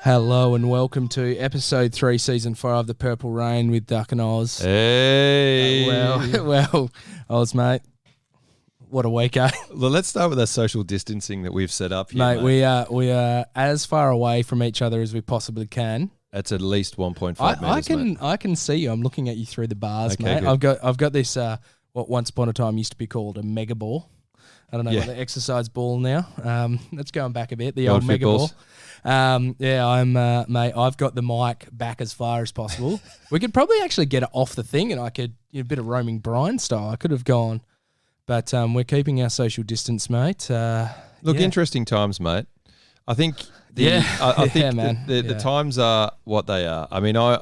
Hello and welcome to episode 3, season 4 of The Purple Rain with Duck and Oz. Hey. Well, Oz, mate. What a week, eh? Well, let's start with our social distancing that we've set up here, mate. We are as far away from each other as we possibly can. That's at least 1.5 meters, mate. I can see you. I'm looking at you through the bars, Okay, mate. good. I've got this what once upon a time used to be called a mega ball. I don't know what the exercise ball now. That's going back a bit. The old mega ball. Mate, I've got the mic back as far as possible. We could probably actually get it off the thing and I could, a bit of roaming Brian style. I could have gone, but we're keeping our social distance, mate. Interesting times, mate. I think the times are what they are. I mean, on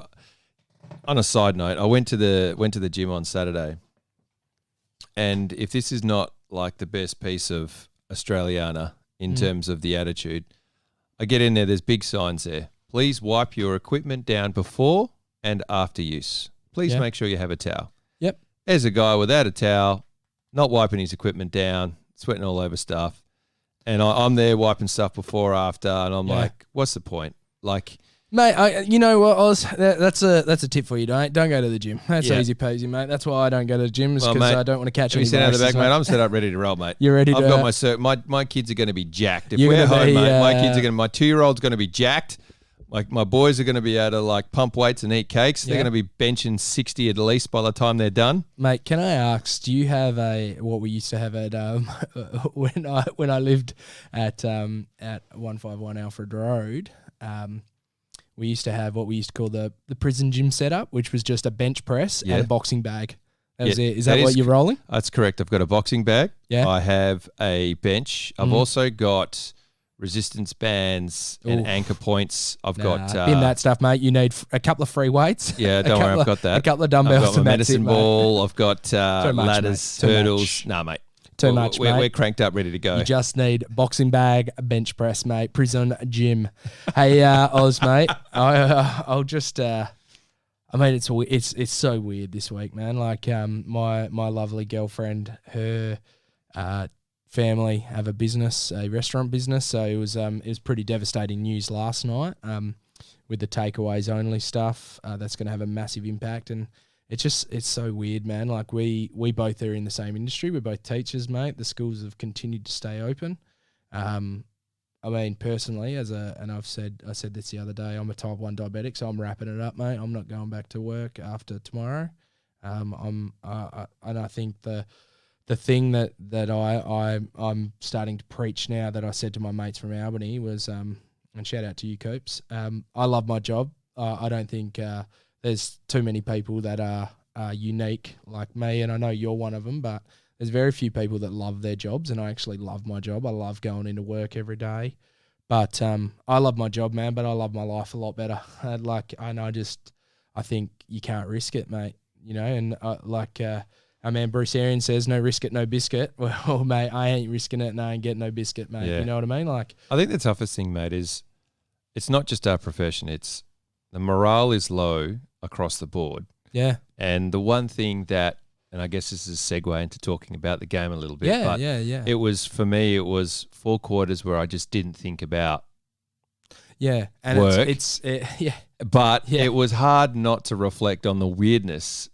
a side note, I went to the gym on Saturday, and if this is not like the best piece of Australiana in terms of the attitude, I get in there, there's big signs there. Please wipe your equipment down before and after use. Please make sure you have a towel. Yep. There's a guy without a towel, not wiping his equipment down, sweating all over stuff. And I'm there wiping stuff before or after, and I'm like, what's the point? Like, mate, you know what, Oz? That's a tip for you. Don't go to the gym. That's easy peasy, mate. That's why I don't go to the gym, is because I don't want to catch any viruses. You sit out the back, mate. I'm set up ready to roll, mate. You're ready to I've got my kids are going to be jacked. If we're home, mate, my kids are going to, my 2-year-old's going to be jacked. Like, my boys are going to be able to, like, pump weights and eat cakes. They're going to be benching 60 at least by the time they're done. Mate, can I ask, do you have what we used to have at when I lived at 151 Alfred Road? We used to have what we used to call the prison gym setup, which was just a bench press and a boxing bag. That was it. Is that what you're rolling? That's correct. I've got a boxing bag. Yeah. I have a bench. I've also got resistance bands and anchor points. I've got in that stuff, mate. You need a couple of free weights. Yeah, don't worry, I've got that. A couple of dumbbells. I've got my medicine ball. I've got much, ladders, hurdles. Nah, mate. Too much, mate. We're cranked up, ready to go. You just need boxing bag, bench press, mate. Prison gym. Hey, Oz, mate. I'll just. I mean, it's so weird this week, man. Like, my lovely girlfriend, her family have a restaurant business. So it was pretty devastating news last night. With the takeaways only stuff, that's going to have a massive impact. And it's so weird, man. Like, we both are in the same industry. We're both teachers, mate. The schools have continued to stay open. I mean, personally, and I said this the other day, I'm a type 1 diabetic, so I'm wrapping it up, mate. I'm not going back to work after tomorrow. And I think the thing that I'm starting to preach now, that I said to my mates from Albany, was, and shout out to you, Coops, I love my job. I don't think there's too many people that are unique like me, and I know you're one of them, but there's very few people that love their jobs, and I actually love my job. I love going into work every day. But I love my job, man, but I love my life a lot better. I think you can't risk it, mate, and our man Bruce Arians says, no risk it, no biscuit. Well, mate, I ain't risking it and I ain't getting no biscuit, mate. Yeah. You know what I mean? Like, I think the toughest thing, mate, is it's not just our profession. It's the morale is low across the board. Yeah. And the one thing that, and I guess this is a segue into talking about the game a little bit. Yeah, but yeah. For me, it was 4 quarters where I just didn't think about and work. But it was hard not to reflect on the weirdness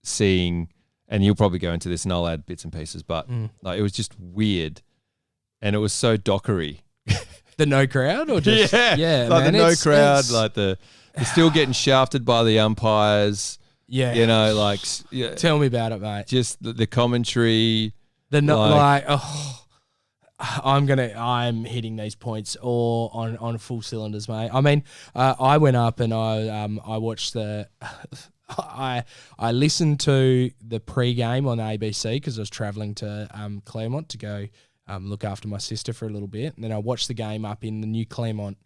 seeing, and you'll probably go into this and I'll add bits and pieces, but like, it was just weird and it was so dockery. The no crowd, or just like, man, the no crowd, like the still getting shafted by the umpires. Yeah, Tell me about it, mate. Just the commentary. I'm hitting these points all on full cylinders, mate. I mean, I went up and I watched I listened to the pre-game on ABC because I was travelling to Claremont to go look after my sister for a little bit. And then I watched the game up in the new Claremont.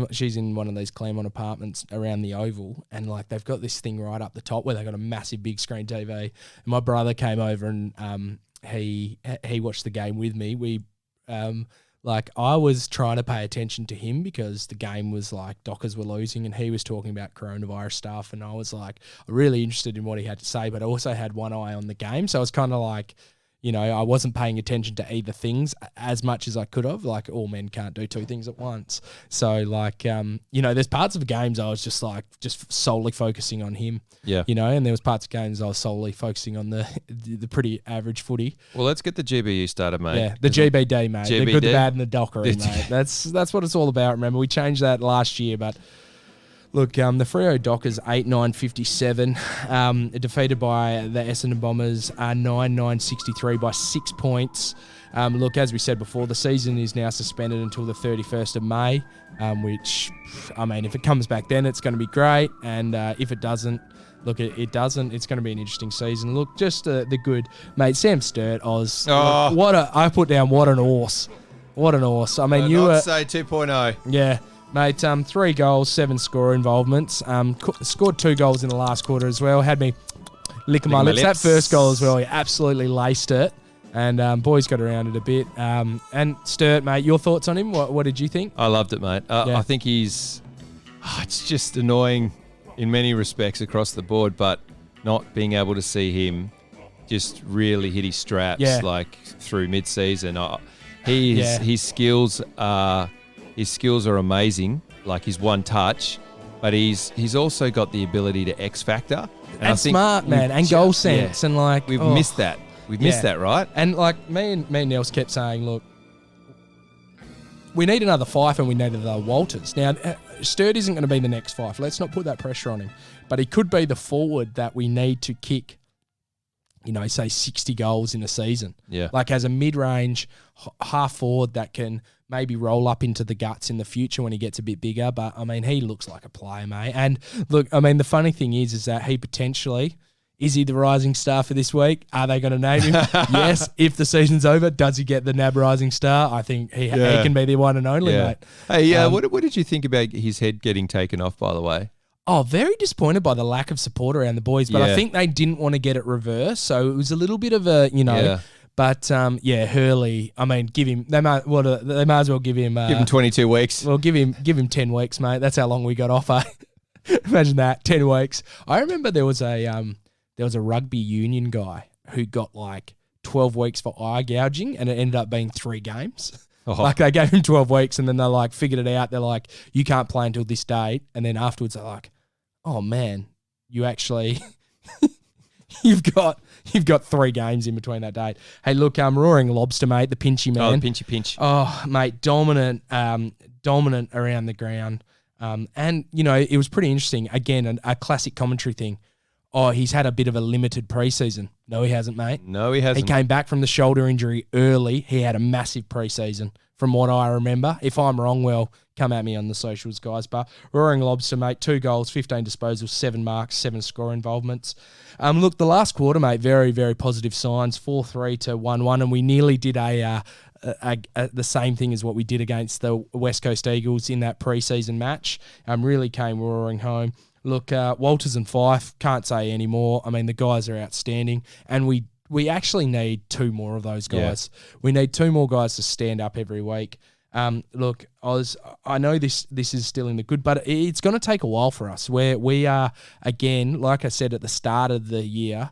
She's in one of these Claremont apartments around the Oval, and like, they've got this thing right up the top where they've got a massive big screen TV. And my brother came over and he watched the game with me. We I was trying to pay attention to him because the game was like, Dockers were losing and he was talking about coronavirus stuff, and I was like really interested in what he had to say, but I also had one eye on the game. So I was kind of like, I wasn't paying attention to either things as much as I could have. Like, all men can't do two things at once. So, like, there's parts of games I was just solely focusing on him. Yeah. And there was parts of games I was solely focusing on the pretty average footy. Well, let's get the GBU started, mate. Yeah, the GBD, mate. GBD? The good, the bad, and the dockery, mate. That's what it's all about. Remember, we changed that last year, but... Look, the Freo Dockers 8-9-57, defeated by the Essendon Bombers 9-9-63 by 6 points. Look, as we said before, the season is now suspended until the 31st of May, which, I mean, if it comes back then, it's going to be great. And if it doesn't, look, it doesn't. It's going to be an interesting season. Look, just the good, mate, Sam Sturt, Oz. Oh. Look, I put down what an horse. What an horse. I mean, you were... say 2.0. Yeah. Mate, 3 goals, 7 score involvements. Scored 2 goals in the last quarter as well. Had me licking my lips. That first goal as well, he absolutely laced it. And boys got around it a bit. And Sturt, mate, your thoughts on him? What did you think? I loved it, mate. I think he's... it's just annoying in many respects across the board, but not being able to see him just really hit his straps like through mid-season. His skills are... His skills are amazing, like his one touch, but he's also got the ability to X factor. And I think smart, man, and goal sense. And like... We've missed that. We've missed that, right? And like me and Nels kept saying, look, we need another Fife and we need another Walters. Now, Sturt isn't going to be the next Fife. Let's not put that pressure on him. But he could be the forward that we need to kick, say 60 goals in a season. Yeah. Like as a mid-range half forward that can maybe roll up into the guts in the future when he gets a bit bigger. But, I mean, he looks like a player, mate. And, look, I mean, the funny thing is that he potentially... Is he the rising star for this week? Are they going to name him? Yes. If the season's over, does he get the NAB rising star? I think he can be the one and only, mate. Hey, what did you think about his head getting taken off, by the way? Oh, very disappointed by the lack of support around the boys. But I think they didn't want to get it reversed. So it was a little bit of a, But, Hurley, I mean, give him... They might as well give him... give him 22 weeks. Well, give him 10 weeks, mate. That's how long we got off, eh? Imagine that, 10 weeks. I remember there was a rugby union guy who got like 12 weeks for eye gouging, and it ended up being 3 games. Oh. Like they gave him 12 weeks, and then they like figured it out. They're like, you can't play until this date. And then afterwards they're like, oh man, you actually... You've got 3 games in between that date. Hey, look, Roaring Lobster, mate, the pinchy man. Oh, the pinchy pinch. Oh, mate, dominant around the ground. And, it was pretty interesting. Again, a classic commentary thing. Oh, he's had a bit of a limited preseason. No, he hasn't, mate. No, he hasn't. He came back from the shoulder injury early. He had a massive preseason from what I remember. If I'm wrong, well, come at me on the socials, guys. But Roaring Lobster, mate, 2 goals, 15 disposals, 7 marks, 7 score involvements. Look, the last quarter, mate, very, very positive signs, 4-3 to 1-1, and we nearly did the same thing as what we did against the West Coast Eagles in that preseason match. Really came roaring home. Look, Walters and Fife, can't say any more. I mean, the guys are outstanding, and we actually need 2 more of those guys. Yeah. We need 2 more guys to stand up every week. Look, I know this is still in the good, but it's going to take a while for us. Where we are, again, like I said at the start of the year,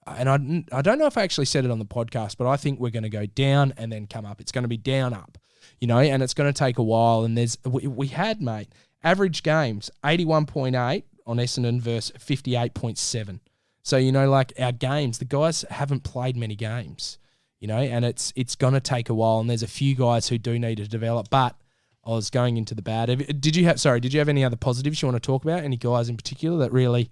and I don't know if I actually said it on the podcast, but I think we're going to go down and then come up. It's going to be down up, and it's going to take a while. And we had, mate, average games, 81.8 on Essendon versus 58.7. So, like our games, the guys haven't played many games, and it's going to take a while. And there's a few guys who do need to develop, but I was going into the bad. Did you have any other positives you want to talk about? Any guys in particular that really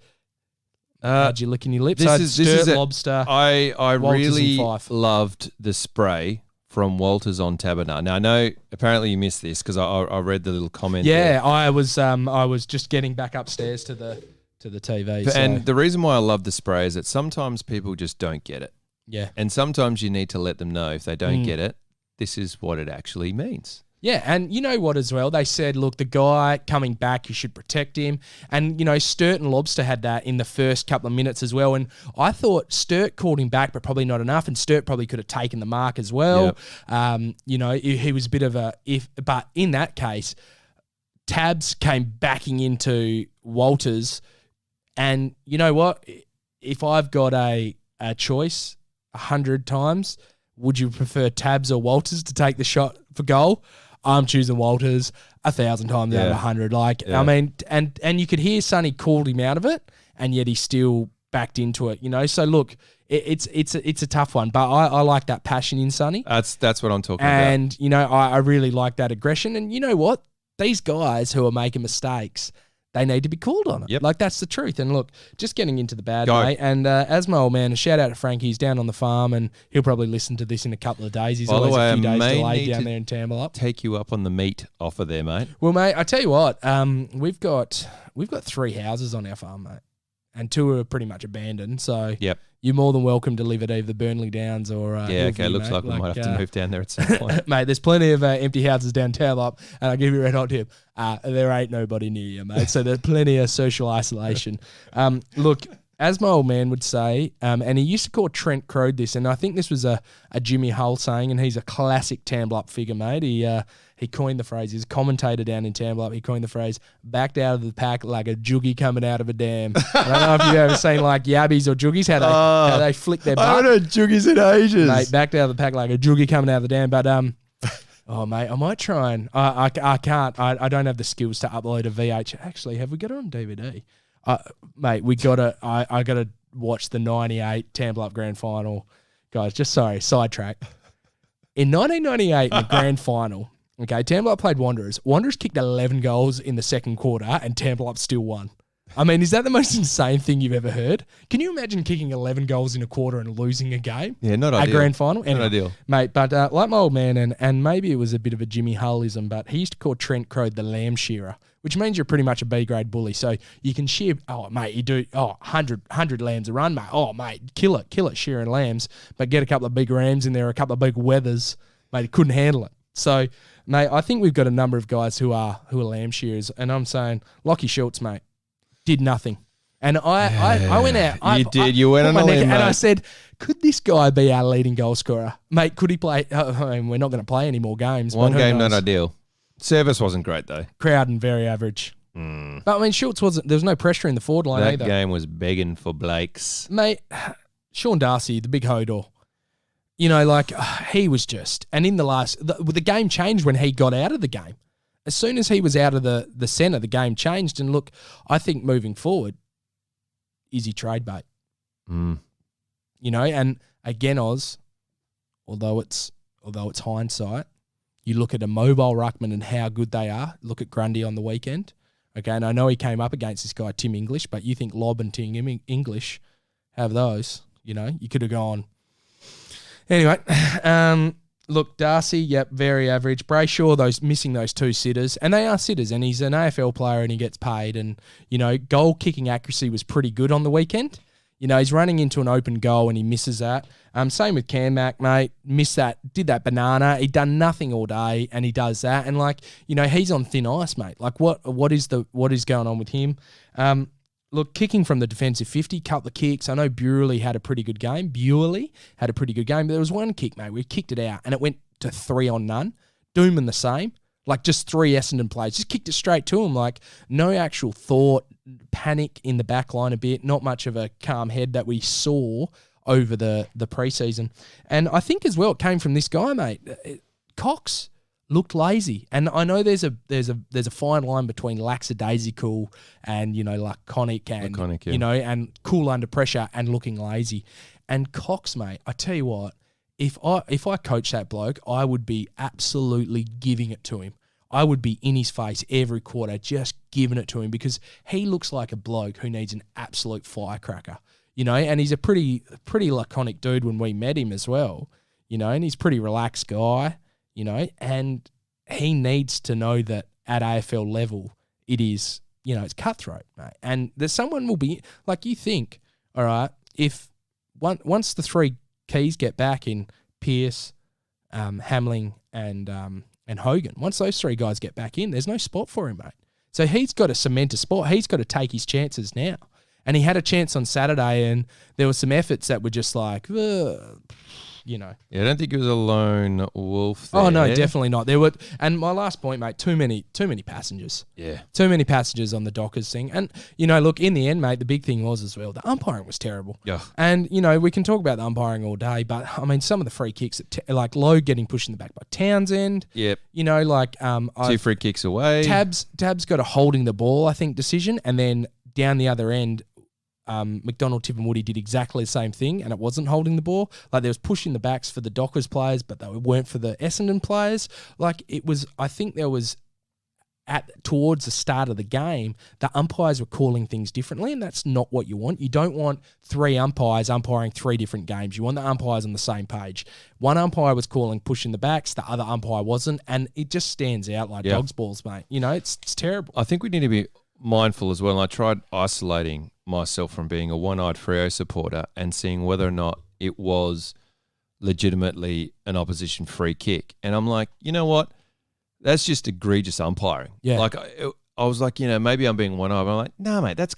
had you licking your lips? This is Lobster. I really loved the spray from Walters on Tabernar. Now I know apparently you missed this because I read the little comment. Yeah, there. I was just getting back upstairs to the TV. And the reason why I love the spray is that sometimes people just don't get it. Yeah. And sometimes you need to let them know if they don't get it, this is what it actually means. Yeah, and you know what as well? They said, look, the guy coming back, you should protect him. And, Sturt and Lobster had that in the first couple of minutes as well. And I thought Sturt called him back, but probably not enough. And Sturt probably could have taken the mark as well. Yep. He was a bit of a if. But in that case, Tabs came backing into Walters. And you know what? If I've got a choice, 100 times, would you prefer Tabs or Walters to take the shot for goal? I'm choosing Walters 1,000 times out of 100. I mean, and you could hear Sonny called him out of it, and yet he still backed into it, So look, it's a tough one, but I like that passion in Sonny. That's what I'm talking about. And, I really like that aggression. And you know what? These guys who are making mistakes, they need to be called on it. Yep. Like, that's the truth. And look, just getting into the bad, mate. And as my old man, a shout out to Frankie. He's down on the farm, and he'll probably listen to this in a couple of days. He's always a few days delayed down there in Tamworth. Take you up on the meat offer there, mate. Well, mate, I tell you what, we've got 3 houses on our farm, mate, and 2 are pretty much abandoned. So you're more than welcome to live at either Burnley Downs or Hillview, looks mate. like we might have to move down there at some point. Mate, there's plenty of empty houses down Tarlop, and I'll give you a red hot tip. There ain't nobody near you, mate. So there's plenty of social isolation. Look, as my old man would say, and he used to call Trent Crode this, and I think this was a Jimmy Hull saying, and he's a classic Tamblup figure, mate. He coined the phrase, he's a commentator down in Tamblup, he coined the phrase, backed out of the pack like a joogie coming out of a dam. I don't know if you've ever seen like yabbies or joogies, how they flick their butt. I haven't heard joogies in ages. Mate, backed out of the pack like a joogie coming out of the dam. But, oh, mate, I might try and, I can't, I don't have the skills to upload a VH. Actually, have we got it on DVD? Mate, I got to watch the 98 Tamblup Grand Final. Guys, sidetrack. In 1998, in the Grand Final, okay, Tamblup played Wanderers. Wanderers kicked 11 goals in the second quarter, and Tamblup still won. I mean, is that the most insane thing you've ever heard? Can you imagine kicking 11 goals in a quarter and losing a game? Yeah, not ideal. A grand final? Anyway, not ideal. Mate, but like my old man, and maybe it was a bit of a Jimmy Hullism, but he used to call Trent Crode the lamb shearer, which means you're pretty much a B-grade bully. So you can shear, mate, you do, 100 lambs a run, mate. Oh, mate, kill it, shearing lambs. But get a couple of big rams in there, a couple of big weathers, mate, he couldn't handle it. So, mate, I think we've got a number of guys who are lamb shearers, and I'm saying Lockie Schultz, mate, did nothing. And I went out. You went on a limb, and mate. I said, could this guy be our leading goal scorer? Mate, could he play? I mean, we're not going to play any more games. One game, not ideal. Service wasn't great, though. Crowden, very average. But, I mean, Schultz wasn't, there was no pressure in the forward line either. That game was begging for Blakes. Mate, Sean Darcy, the big hodor. He was just, and in the game changed when he got out of the game. As soon as he was out of the centre, the game changed. And look, I think moving forward, is he trade bait? And again, Oz, although it's hindsight, you look at a mobile ruckman and how good they are. Look at Grundy on the weekend. Okay, and I know he came up against this guy, Tim English, but you think Lobb and Tim English have those, you could have gone. Anyway, look, Darcy, yep, very average. Brayshaw, missing those 2 sitters, and they are sitters, and he's an AFL player and he gets paid, and, goal kicking accuracy was pretty good on the weekend. He's running into an open goal and he misses that. Same with Cam Mack, mate. Missed that, did that banana. He done nothing all day and he does that. And he's on thin ice, mate. Like what is going on with him? Look, kicking from the defensive 50, couple of kicks. I know Bewley had a pretty good game. But there was one kick, mate. We kicked it out and it went to 3 on none. Dooman the same. Like just 3 Essendon plays. Just kicked it straight to him. Like no actual thought, panic in the back line a bit. Not much of a calm head that we saw over the preseason. And I think as well it came from this guy, mate. Cox looked lazy. And I know there's a fine line between lackadaisical and, laconic and, and cool under pressure and looking lazy. And Cox, mate, I tell you what, if I coach that bloke, I would be absolutely giving it to him. I would be in his face every quarter, just giving it to him because he looks like a bloke who needs an absolute firecracker, and he's a pretty laconic dude when we met him as well, and he's a pretty relaxed guy, and he needs to know that at AFL level, it is, it's cutthroat, mate. And there's someone will be, like you think, all right, if once the 3 keys get back in Pearce, Hamling, and Hogan. Once those 3 guys get back in, there's no spot for him, mate. So he's got to cement a spot. He's got to take his chances now. And he had a chance on Saturday, and there were some efforts that were just like, you know. Yeah, I don't think it was a lone wolf there. Oh, no, definitely not. There were, and my last point, mate, too many passengers. Yeah. Too many passengers on the Dockers thing. And, you know, look, in the end, mate, the big thing was as well, the umpiring was terrible. Yeah. And, you know, we can talk about the umpiring all day, but, I mean, some of the free kicks, like Lowe getting pushed in the back by Townsend. Yep. You know, like... 2 free kicks away. Tabs got a holding the ball, I think, decision, and then down the other end, McDonald, Tip and Woody did exactly the same thing, and it wasn't holding the ball. Like, there was pushing the backs for the Dockers players, but they weren't for the Essendon players. Like, it was, I think there was, towards the start of the game, the umpires were calling things differently, and that's not what you want. You don't want 3 umpires umpiring 3 different games. You want the umpires on the same page. One umpire was calling pushing the backs, the other umpire wasn't, and it just stands out like dog's balls, mate. You know, it's terrible. I think we need to be mindful as well, and I tried isolating myself from being a one-eyed Freo supporter and seeing whether or not it was legitimately an opposition free kick. And I'm like, you know what? That's just egregious umpiring. Yeah. Like, I was like, you know, maybe I'm being one-eyed. But I'm like, no, mate, that's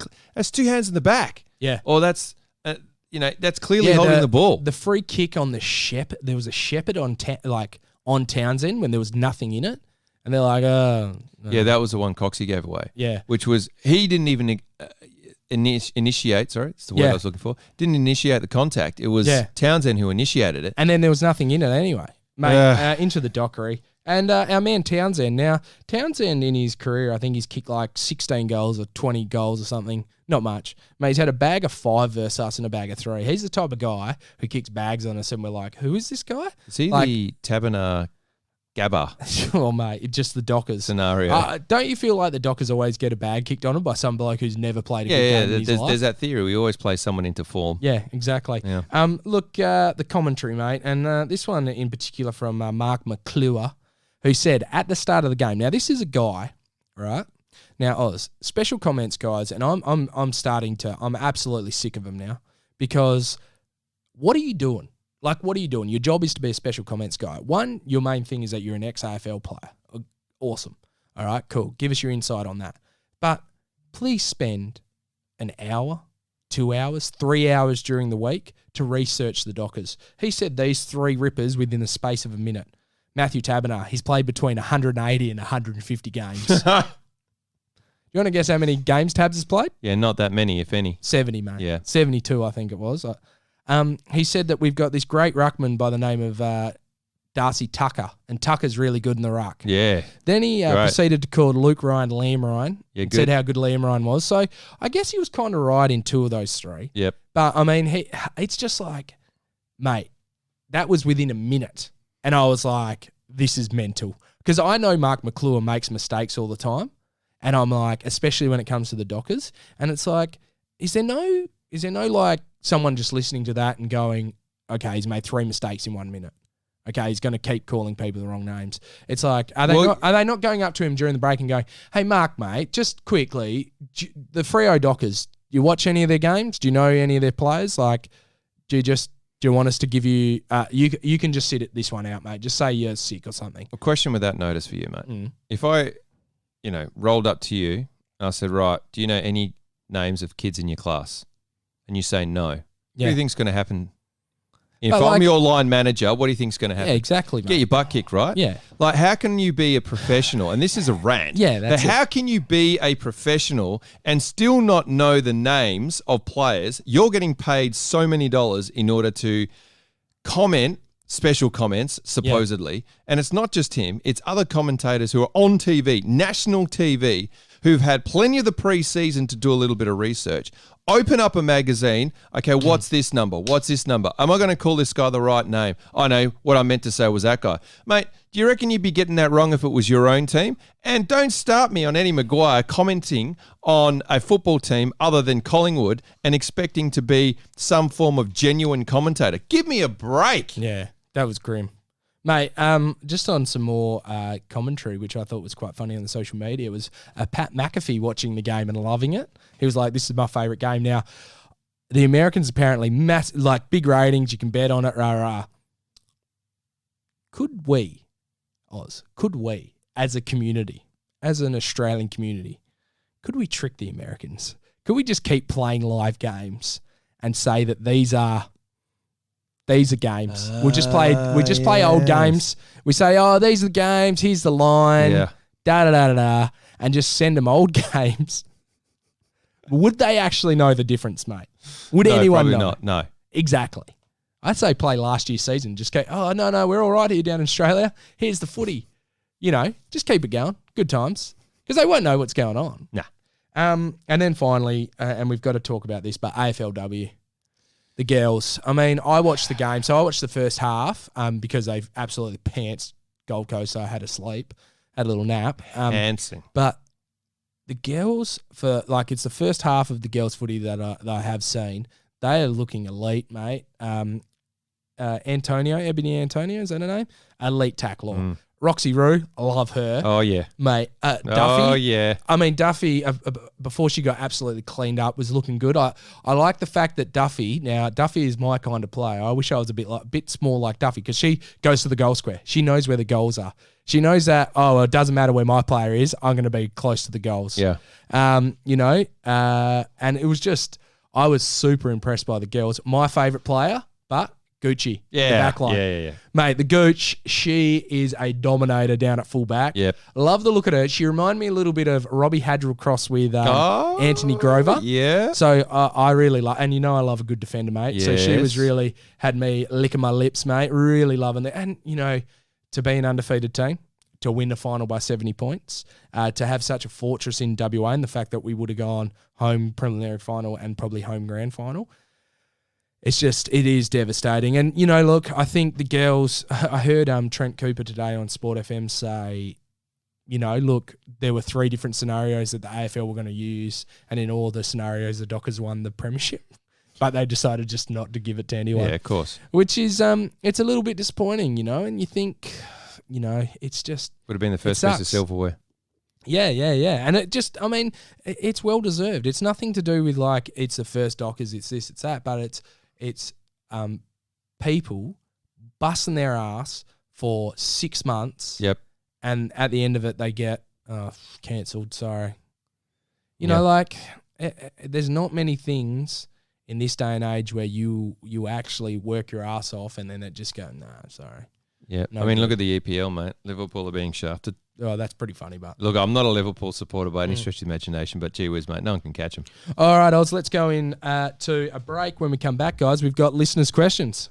2 hands in the back. Yeah. Or that's, you know, that's clearly holding the ball. The free kick on the Shepherd, there was a Shepherd on Townsend when there was nothing in it. And they're like, oh. No. Yeah, that was the one Coxie gave away. Yeah. Which was, he didn't even initiate, sorry, it's the word I was looking for. Didn't initiate the contact. It was Townsend who initiated it. And then there was nothing in it anyway. Mate, into the dockery. And our man Townsend. Now, Townsend in his career, I think he's kicked like 16 goals or 20 goals or something. Not much. Mate, he's had a bag of 5 versus us and a bag of 3. He's the type of guy who kicks bags on us and we're like, who is this guy? Is he the Tabana Gabba? Oh, mate, it's just the Dockers. Scenario. Don't you feel like the Dockers always get a bag kicked on them by some bloke who's never played a good game in his life? There's that theory. We always play someone into form. Yeah, exactly. Yeah. Look, the commentary, mate, and this one in particular from Mark McClure, who said at the start of the game. Now, this is a guy, right? Now, Oz, special comments, guys, and I'm absolutely sick of them now because what are you doing? Like, what are you doing? Your job is to be a special comments guy. One, your main thing is that you're an ex-AFL player. Awesome. All right, cool. Give us your insight on that. But please spend an hour, 2 hours, 3 hours during the week to research the Dockers. He said these 3 rippers within the space of a minute. Matthew Taberner, he's played between 180 and 150 games. You want to guess how many games Tabs has played? Yeah, not that many, if any. 70, mate. Yeah. 72, I think it was. He said that we've got this great ruckman by the name of Darcy Tucker, and Tucker's really good in the ruck. Yeah. Then he proceeded to call Luke Ryan Liam Ryan. Yeah, and said how good Liam Ryan was. So I guess he was kind of right in 2 of those 3. Yep. But, I mean, it's just like, mate, that was within a minute. And I was like, this is mental. Because I know Mark McClure makes mistakes all the time. And I'm like, especially when it comes to the Dockers. And it's like, is there no like someone just listening to that and going, okay, he's made 3 mistakes in 1 minute. Okay, he's going to keep calling people the wrong names. It's like, are they not going up to him during the break and going, hey, Mark, mate, just quickly, the Freo Dockers, do you watch any of their games? Do you know any of their players? Like, do you want us to give you, you can just sit this one out, mate. Just say you're sick or something. A question without notice for you, mate. If I, rolled up to you and I said, right, do you know any names of kids in your class? And you say no. What do you think's going to happen? If I'm your line manager, what do you think's going to happen? Yeah, exactly, mate. Get your butt kicked, right? Yeah. Like, how can you be a professional? And this is a rant. Yeah, that's How can you be a professional and still not know the names of players? You're getting paid so many dollars in order to comment special comments, supposedly. And it's not just him. It's other commentators who are on TV, national TV, who've had plenty of the preseason to do a little bit of research. Open up a magazine. Okay, what's this number? What's this number? Am I going to call this guy the right name? I know what I meant to say was that guy. Mate, do you reckon you'd be getting that wrong if it was your own team? And don't start me on Eddie Maguire commenting on a football team other than Collingwood and expecting to be some form of genuine commentator. Give me a break. Yeah, that was grim. Mate, just on some more commentary, which I thought was quite funny on the social media, was Pat McAfee watching the game and loving it. He was like, this is my favourite game. Now, the Americans apparently, like big ratings, you can bet on it, rah. Could we, as a community, as an Australian community, could we trick the Americans? Could we just keep playing live games and say that these are games? We just play old games. We say, oh, these are the games. Here's the line. Yeah. Da da da da da, and just send them old games. Would they actually know the difference, mate? Would anyone know? Not. No. Exactly. I'd say play last year's season. Just go, oh, no, we're all right here down in Australia. Here's the footy. Just keep it going. Good times. Because they won't know what's going on. Nah. And then finally, and we've got to talk about this, but AFLW, the girls. I mean, I watched the game. So I watched the first half because they've absolutely pantsed Gold Coast, so I had to sleep, had a little nap. Dancing. But the girls, it's the first half of the girls' footy that I have seen. They are looking elite, mate. Ebony Antonio, is that her name? Elite tackler. Roxy Rue, I love her. Oh, yeah. Mate, Duffy. Oh, yeah. I mean, Duffy, before she got absolutely cleaned up, was looking good. I like the fact that Duffy is my kind of player. I wish I was a bit small like Duffy because she goes to the goal square. She knows where the goals are. She knows that, it doesn't matter where my player is, I'm going to be close to the goals. Yeah. And it was just, I was super impressed by the girls. My favourite player, but Gucci. Yeah. The backline. Yeah. Mate, the Gooch, she is a dominator down at fullback. Yep. Love the look at her. She reminded me a little bit of Robbie Hadrill cross with Anthony Grover. Yeah. So I really like, and I love a good defender, mate. Yes. So she was really, had me licking my lips, mate. Really loving it. And, to be an undefeated team, to win the final by 70 points, to have such a fortress in WA, and the fact that we would have gone home preliminary final and probably home grand final. It is devastating. And, look, I think the girls, I heard Trent Cooper today on Sport FM say, look, there were 3 different scenarios that the AFL were going to use, and in all the scenarios, the Dockers won the premiership. But they decided just not to give it to anyone. Yeah, of course. Which is, it's a little bit disappointing, and you think, it's just... Would have been the first piece of silverware. Yeah. And it just, it's well deserved. It's nothing to do with it's the first Dockers, it's this, it's that, but it's people busting their ass for 6 months. Yep. And at the end of it, they get cancelled. Sorry. There's not many things in this day and age where you actually work your ass off and then it just go, nah, sorry. Yeah. No look at the EPL, mate. Liverpool are being shafted. Oh, that's pretty funny, but... Look, I'm not a Liverpool supporter by any stretch of the imagination, but gee whiz, mate, no one can catch them. All right, Oz, let's go in to a break. When we come back, guys, we've got listeners' questions.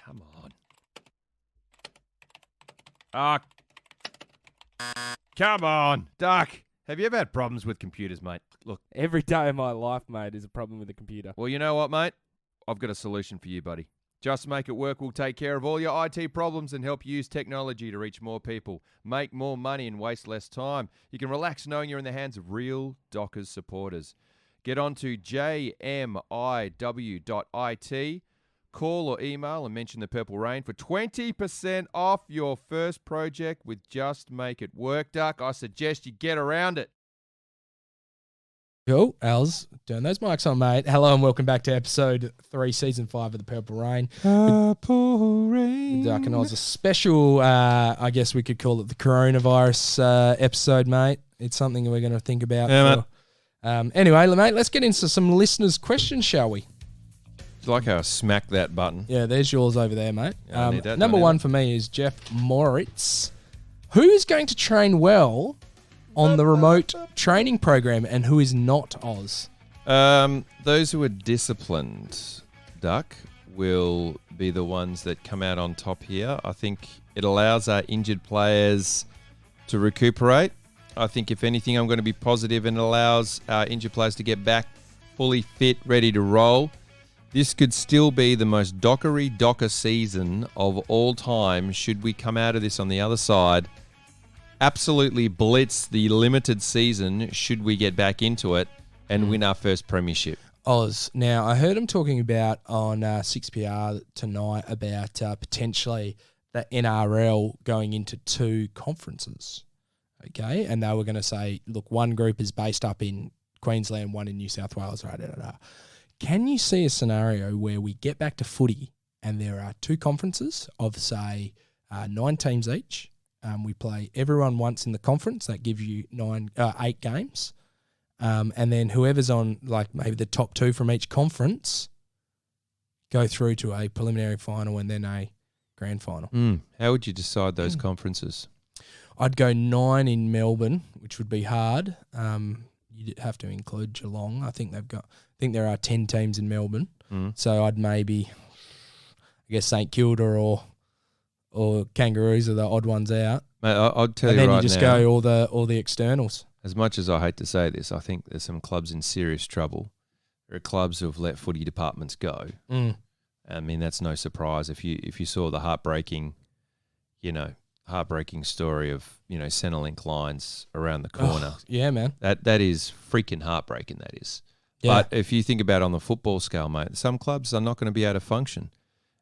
Come on. Come on, Duck. Have you ever had problems with computers, mate? Look. Every day of my life, mate, is a problem with the computer. Well, you know what, mate? I've got a solution for you, buddy. Just Make It Work will take care of all your IT problems and help you use technology to reach more people, make more money and waste less time. You can relax knowing you're in the hands of real Dockers supporters. Get on to jmiw.it. Call or email and mention the Purple Rain for 20% off your first project with Just Make It Work, Duck. I suggest you get around it. Cool. Als, turn those mics on, mate. Hello and welcome back to episode 3, season 5 of the Purple Rain. Purple Rain. With Duck and Oz, a special, I guess we could call it the coronavirus episode, mate. It's something we're going to think about. Yeah, anyway, mate, let's get into some listeners' questions, shall we? Do you like how I smacked that button? Yeah, there's yours over there, mate. Yeah, need that, number one for me is Jeff Moritz. Who is going to train well on the remote training program and who is not, Oz? Those who are disciplined, Duck, will be the ones that come out on top here. I think it allows our injured players to recuperate. I think, if anything, I'm going to be positive, and it allows our injured players to get back fully fit, ready to roll. This could still be the most Docker season of all time should we come out of this on the other side. Absolutely blitz the limited season should we get back into it and win our first premiership. Oz. Now, I heard him talking about on 6PR tonight about potentially the NRL going into 2 conferences. Okay, and they were going to say, look, one group is based up in Queensland, one in New South Wales, right? Can you see a scenario where we get back to footy and there are 2 conferences of, say, 9 teams each? We play everyone once in the conference. That gives you 8 games. And then whoever's on, like, maybe the top 2 from each conference go through to a preliminary final and then a grand final. How would you decide those conferences? I'd go 9 in Melbourne, which would be hard. You'd have to include Geelong. I think there are 10 teams in Melbourne. So I'd maybe, I guess, St Kilda or Kangaroos are the odd ones out. Mate, I'll tell you right now. And then you just go all the externals. As much as I hate to say this, I think there's some clubs in serious trouble. There are clubs who have let footy departments go. I mean, that's no surprise. If you saw the heartbreaking story of, Centrelink lines around the corner. Oh, yeah, man. That is freaking heartbreaking, that is. Yeah. But if you think about it on the football scale, mate, some clubs are not going to be able to function.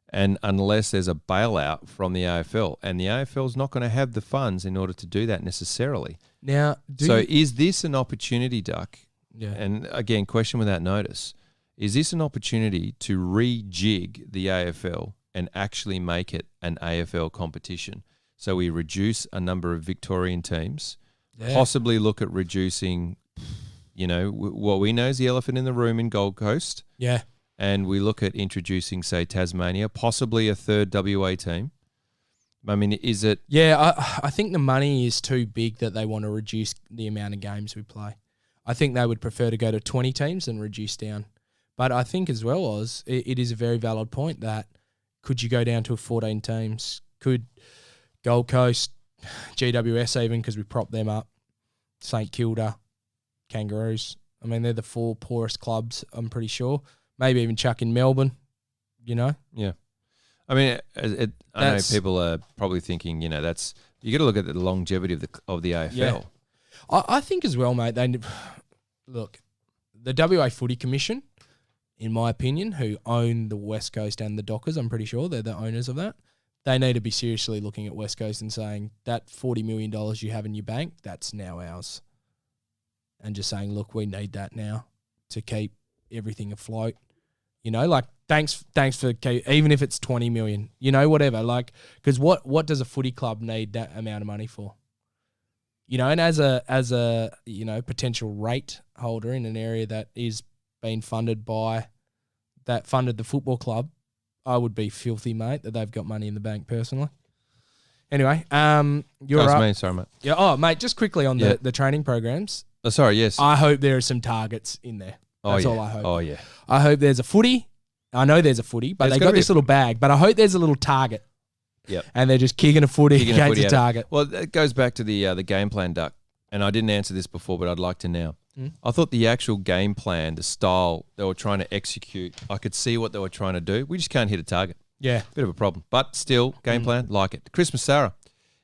And unless there's a bailout from the AFL, and the AFL's not going to have the funds in order to do that necessarily. Now, is this an opportunity, Duck? Yeah. And again, question without notice. Is this an opportunity to rejig the AFL and actually make it an AFL competition? So we reduce a number of Victorian teams, possibly look at reducing, what we know is the elephant in the room in Gold Coast. Yeah. And we look at introducing, say, Tasmania, possibly a 3rd WA team. I mean, is it... Yeah, I think the money is too big that they want to reduce the amount of games we play. I think they would prefer to go to 20 teams and reduce down. But I think as well, Oz, it is a very valid point that could you go down to 14 teams? Could Gold Coast, GWS even, because we prop them up, St Kilda, Kangaroos. I mean, they're the 4 poorest clubs, I'm pretty sure. Maybe even chuck in Melbourne, Yeah. I mean, I know people are probably thinking, you got to look at the longevity of the AFL. Yeah. I think as well, mate, look, the WA Footy Commission, in my opinion, who own the West Coast and the Dockers, I'm pretty sure they're the owners of that, they need to be seriously looking at West Coast and saying that $40 million you have in your bank, that's now ours. And just saying, look, we need that now to keep everything afloat. Thanks for even if it's 20 million, whatever. Like, because what does a footy club need that amount of money for? And as a potential rate holder in an area that is being funded the football club, I would be filthy, mate, that they've got money in the bank personally. Anyway, you're up. Sorry, mate. Yeah. Oh, mate, just quickly on the training programs. Oh, sorry. Yes. I hope there are some targets in there. That's all I hope. Oh, yeah. I hope there's a footy. I know there's a footy, but they got this little bag. But I hope there's a little target. Yep. And they're just kicking a footy against a target. Well, it goes back to the game plan, Duck. And I didn't answer this before, but I'd like to now. I thought the actual game plan, the style they were trying to execute, I could see what they were trying to do. We just can't hit a target. Yeah. Bit of a problem. But still, game plan, like it. Christmas Sarah,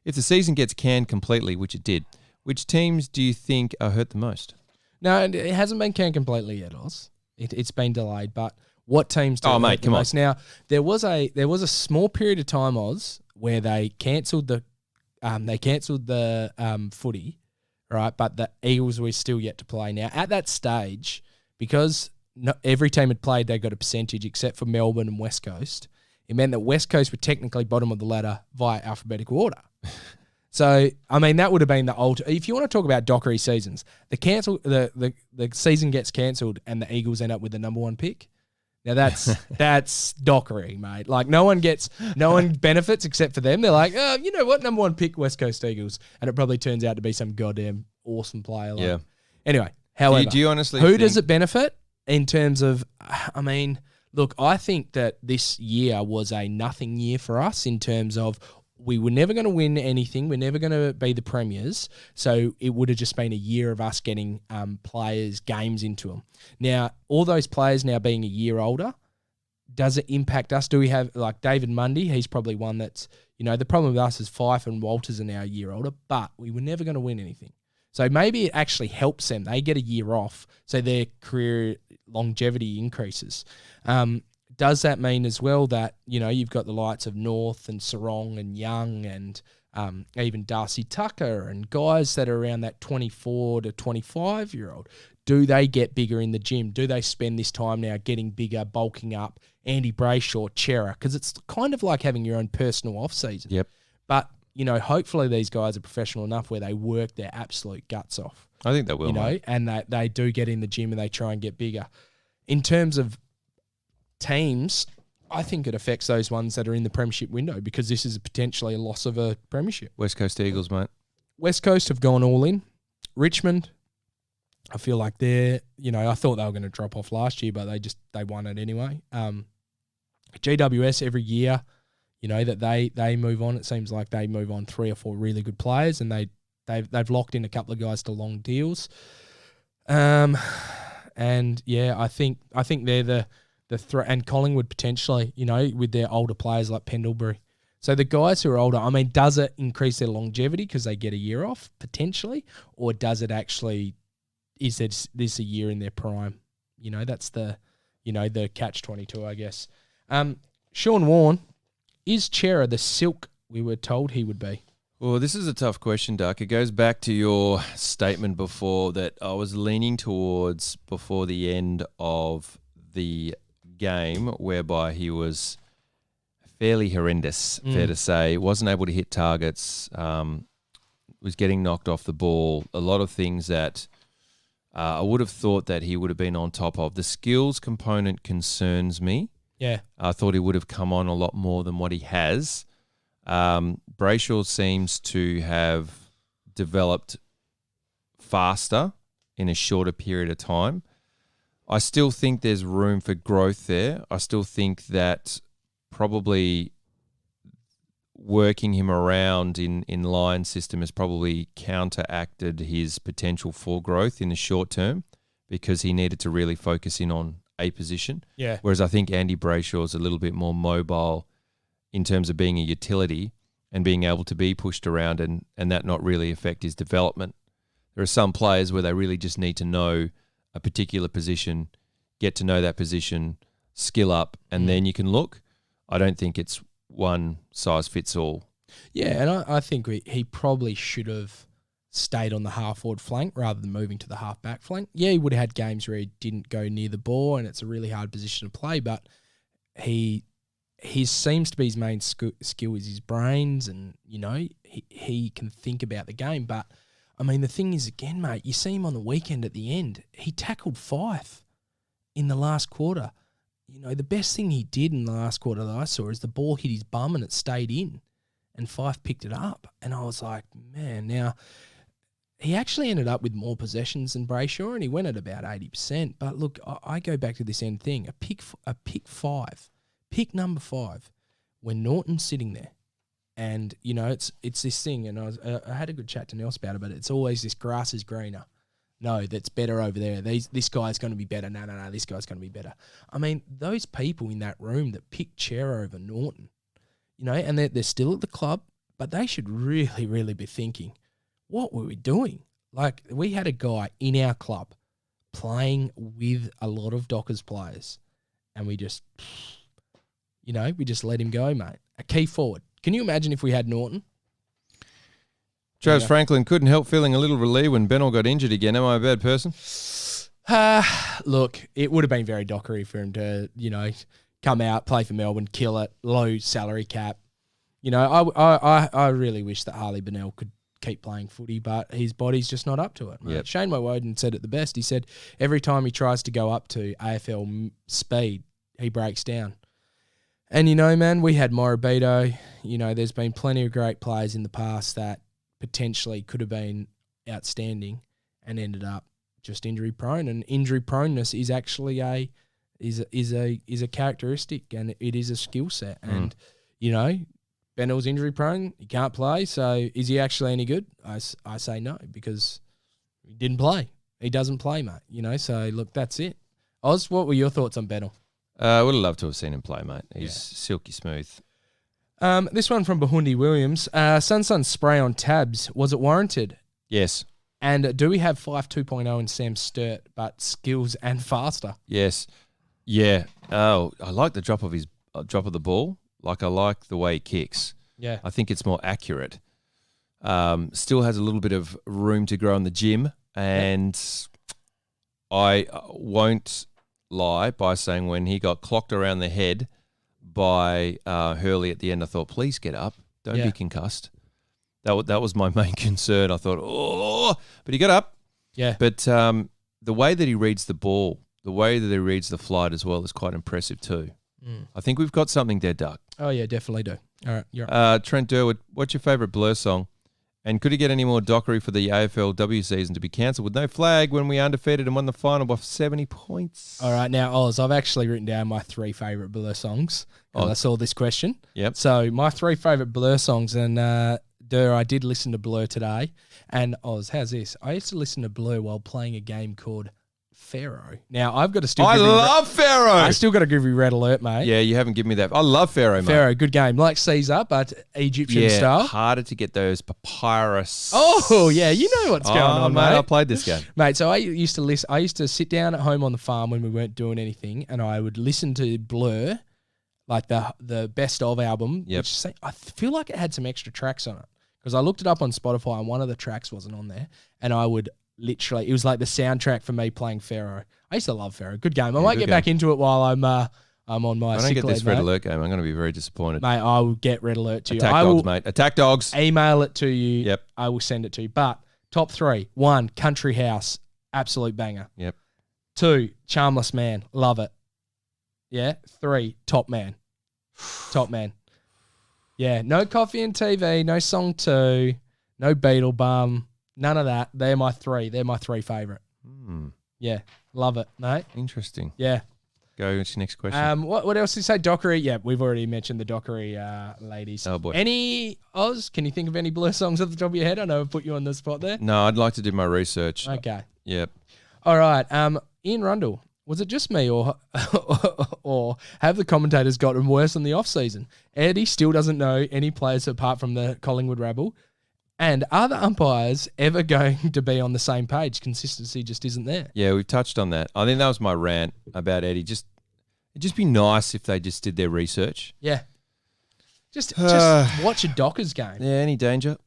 if the season gets canned completely, which it did, which teams do you think are hurt the most? No, it hasn't been canned completely yet, Oz. It's been delayed, but what teams do mate, come on. Now, there was a small period of time, Oz, where they cancelled the footy, right? But the Eagles were still yet to play. Now, at that stage, because every team had played, they got a percentage except for Melbourne and West Coast. It meant that West Coast were technically bottom of the ladder via alphabetical order. So, I mean, that would have been the if you want to talk about dockery seasons, the season gets cancelled and the Eagles end up with the number 1 pick. Now that's dockery, mate. Like no one benefits except for them. They're like, oh, you know what, number 1 pick, West Coast Eagles, and it probably turns out to be some goddamn awesome player. Like. Yeah. Anyway, however, do you honestly who does it benefit in terms of? I mean, look, I think that this year was a nothing year for us in terms of. We were never going to win anything. We're never going to be the premiers. So it would have just been a year of us getting players' games into them. Now, all those players now being a year older, does it impact us? Do we have, like David Mundy? He's probably one that's, the problem with us is Fife and Walters are now a year older, but we were never going to win anything. So maybe it actually helps them. They get a year off, so their career longevity increases. Does that mean as well that, you've got the likes of North and Sarong and Young and even Darcy Tucker and guys that are around that 24 to 25-year-old? Do they get bigger in the gym? Do they spend this time now getting bigger, bulking up? Andy Brayshaw, Chera, because it's kind of like having your own personal off-season. Yep. But, hopefully these guys are professional enough where they work their absolute guts off. I think they will, mate. And they do get in the gym and they try and get bigger. In terms of teams, I think it affects those ones that are in the premiership window because this is potentially a loss of a premiership. West Coast Eagles, mate. West Coast have gone all in. Richmond, I feel like they're, I thought they were going to drop off last year, but they won it anyway. GWS every year, that they move on. It seems like they move on 3 or 4 really good players, and they've locked in a couple of guys to long deals. And yeah, I think they're the threat, and Collingwood potentially, with their older players like Pendlebury. So the guys who are older, I mean, does it increase their longevity because they get a year off potentially, or does it actually? Is this a year in their prime? That's the catch-22, I guess. Sean Warne, is Chera the silk we were told he would be? Well, this is a tough question, Duck. It goes back to your statement before that I was leaning towards before the end of the game, whereby he was fairly horrendous, fair to say. Wasn't able to hit targets, was getting knocked off the ball. A lot of things that I would have thought that he would have been on top of. The skills component concerns me. Yeah. I thought he would have come on a lot more than what he has. Brayshaw seems to have developed faster in a shorter period of time. I still think there's room for growth there. I still think that probably working him around in line system has probably counteracted his potential for growth in the short term because he needed to really focus in on a position. Yeah. Whereas I think Andy Brayshaw is a little bit more mobile in terms of being a utility and being able to be pushed around and that not really affect his development. There are some players where they really just need to know a particular position, get to know that position, skill up, and then you can look. I don't think it's one size fits all. Yeah, and I think he probably should have stayed on the half-forward flank rather than moving to the half-back flank. Yeah, he would have had games where he didn't go near the ball and it's a really hard position to play, but he seems to be his main skill is his brains and, he can think about the game. But, I mean, the thing is, again, mate, you see him on the weekend at the end. He tackled Fife in the last quarter. The best thing he did in the last quarter that I saw is the ball hit his bum and it stayed in and Fife picked it up. And I was like, man, now he actually ended up with more possessions than Brayshaw and he went at about 80%. But look, I go back to this end thing, a pick number 5 when Norton's sitting there. And, it's this thing. And I had a good chat to Nels about it, but it's always this grass is greener. No, that's better over there. This guy's going to be better. No, this guy's going to be better. I mean, those people in that room that picked Chera over Norton, and they're still at the club, but they should really, really be thinking, what were we doing? Like, we had a guy in our club playing with a lot of Dockers players, and we just let him go, mate. A key forward. Can you imagine if we had Norton? Travis Franklin couldn't help feeling a little relieved when Bennell got injured again. Am I a bad person? Look, it would have been very dockery for him to, come out, play for Melbourne, kill it, low salary cap. I really wish that Harley Bennell could keep playing footy, but his body's just not up to it. Yep. Shane Woden said it the best. He said every time he tries to go up to AFL speed, he breaks down. And, man, we had Morabito. There's been plenty of great players in the past that potentially could have been outstanding and ended up just injury prone. And injury proneness is actually a characteristic and it is a skill set. And, Bennell's injury prone, he can't play. So is he actually any good? I say no, because he didn't play. He doesn't play, mate. So look, that's it. Oz, what were your thoughts on Bennell? Would have loved to have seen him play, mate. He's silky smooth. This one from Bahundi Williams. Sun spray on tabs. Was it warranted? Yes. And do we have Fife 2.0 in Sam Sturt, but skills and faster? Yes. Yeah. Oh, I like the drop of the ball. Like, I like the way he kicks. Yeah. I think it's more accurate. Still has a little bit of room to grow in the gym. And I won't lie by saying when he got clocked around the head by Hurley at the end, I thought, please get up. Don't be concussed. That was my main concern. I thought, but he got up. Yeah. But the way that he reads the ball, the way that he reads the flight as well is quite impressive too. I think we've got something there, Doug. Oh, yeah, definitely do. All right, you're right. Trent Durwood, what's your favourite Blur song? And could he get any more dockery for the AFLW season to be cancelled with no flag when we undefeated and won the final by 70 points? All right, now, Oz, I've actually written down my 3 favourite Blur songs because I saw this question. Yep. So my 3 favourite Blur songs, and I did listen to Blur today. And Oz, how's this? I used to listen to Blur while playing a game called Freo. Now, I've got to still... I love Freo! I still got to give you red alert, mate. Yeah, you haven't given me that. I love Freo, mate. Freo, good game. Like Caesar, but Egyptian style. Harder to get those papyrus. Oh, yeah, you know what's going on, mate. I played this game. Mate, so I used to sit down at home on the farm when we weren't doing anything, and I would listen to Blur, like the best of album, which I feel like it had some extra tracks on it. Because I looked it up on Spotify, and one of the tracks wasn't on there, and I would... Literally, it was like the soundtrack for me playing Freo. I used to love Freo. Good game. I might get back into it while I'm on my sick leave, I don't get this red alert game. I'm going to be very disappointed. Mate, I will get red alert to you. Attack dogs, mate. Attack dogs. Email it to you. Yep. I will send it to you. But top 3. 1, Country House. Absolute banger. Yep. 2, Charmless Man. Love it. Yeah. 3, Top Man. Top Man. Yeah. No Coffee and TV. No Song 2. No Beetle Bum. None of that. They're my 3. They're my 3 favourite. Yeah. Love it, mate. Interesting. Yeah. Go to your next question. What else did you say? Dockery? Yeah, we've already mentioned the Dockery ladies. Oh, boy. Any, Oz, can you think of any Blur songs off the top of your head? I know I've put you on the spot there. No, I'd like to do my research. Okay. Yep. All right. Ian Rundle, was it just me or have the commentators gotten worse in the off-season? Eddie still doesn't know any players apart from the Collingwood rabble. And are the umpires ever going to be on the same page? Consistency just isn't there. Yeah, we've touched on that. I think that was my rant about Eddie. It'd just be nice if they just did their research. Yeah. Just watch a Dockers game. Yeah, any danger?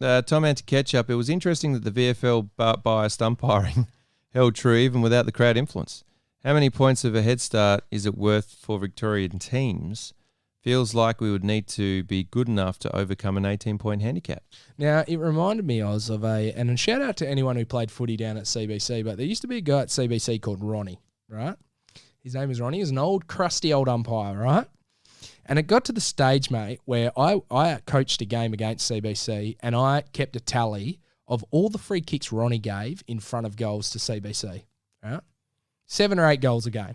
Tom Ant to catch up. It was interesting that the VFL biased umpiring held true even without the crowd influence. How many points of a head start is it worth for Victorian teams? Feels like we would need to be good enough to overcome an 18-point handicap. Now, it reminded me, Oz, of and a shout out to anyone who played footy down at CBC, but there used to be a guy at CBC called Ronnie, right? His name is Ronnie. He's an old, crusty old umpire, right? And it got to the stage, mate, where I coached a game against CBC and I kept a tally of all the free kicks Ronnie gave in front of goals to CBC, right? 7 or 8 goals a game.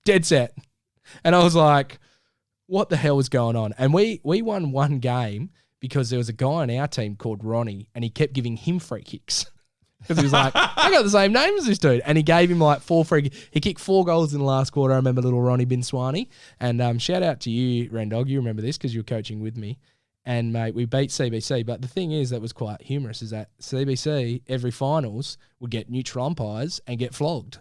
Dead set. And I was like... what the hell was going on? And we won one game because there was a guy on our team called Ronnie and he kept giving him free kicks. Because he was like, I got the same name as this dude. And he gave him like 4 free kicks. He kicked 4 goals in the last quarter. I remember little Ronnie Binswani. And shout out to you, Rendog. You remember this because you were coaching with me. And, mate, we beat CBC. But the thing is that was quite humorous is that CBC, every finals, would get neutral umpires and get flogged.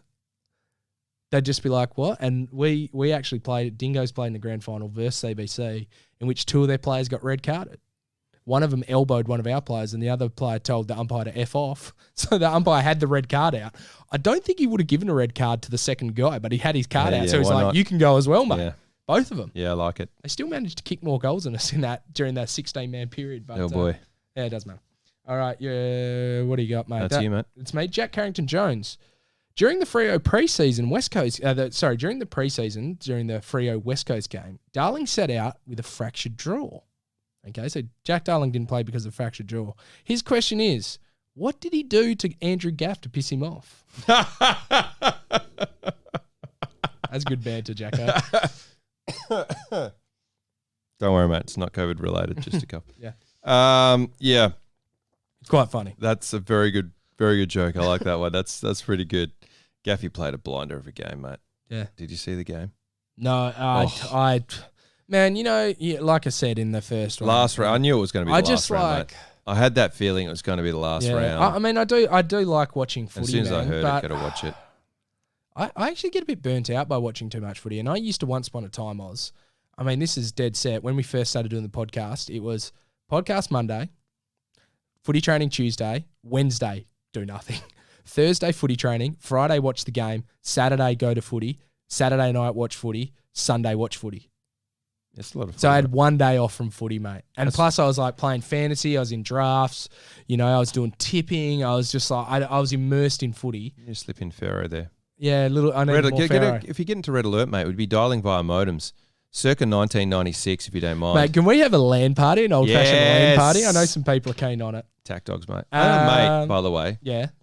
They'd just be like, what? And we actually Dingoes played in the grand final versus CBC, in which 2 of their players got red carded. One of them elbowed one of our players, and the other player told the umpire to F off. So the umpire had the red card out. I don't think he would have given a red card to the second guy, but he had his card out. So he's like, not? You can go as well, mate. Yeah. Both of them. Yeah, I like it. They still managed to kick more goals than us during that 16-man period. But, oh, boy. Yeah, it does matter. All right, what do you got, mate? That's you, mate. It's me, Jack Carrington-Jones. During the Freo preseason West Coast, during the Freo West Coast game, Darling sat out with a fractured jaw. Okay, so Jack Darling didn't play because of fractured jaw. His question is, what did he do to Andrew Gaff to piss him off? That's good banter, Jacko. Don't worry, mate. It's not COVID related. Just a couple. Yeah. Yeah. It's quite funny. That's a very good joke. I like that one. That's pretty good. Gaffy played a blinder of a game, mate. Yeah. Did you see the game? No, man, like I said in the first one. Last round. I knew it was going to be the last round, mate. I had that feeling it was going to be the last round. I mean, I do like watching footy, as soon as man, I heard it, got to watch it. I actually get a bit burnt out by watching too much footy. And I used to once upon a time, I mean, this is dead set. When we first started doing the podcast, it was podcast Monday, footy training Tuesday, Wednesday, do nothing. Thursday, footy training. Friday, watch the game. Saturday, go to footy. Saturday night, watch footy. Sunday, watch footy. It's a lot of fun. So I had one day off from footy, mate. And plus I was like playing fantasy. I was in drafts. I was doing tipping. I was just like, I was immersed in footy. You slip in Freo there. Yeah, I need more Freo. If you get into Red Alert, mate, we'd be dialing via modems. Circa 1996, if you don't mind. Mate, can we have a LAN party, an old-fashioned LAN party? I know some people are keen on it. Tack dogs, mate. I had a mate, by the way,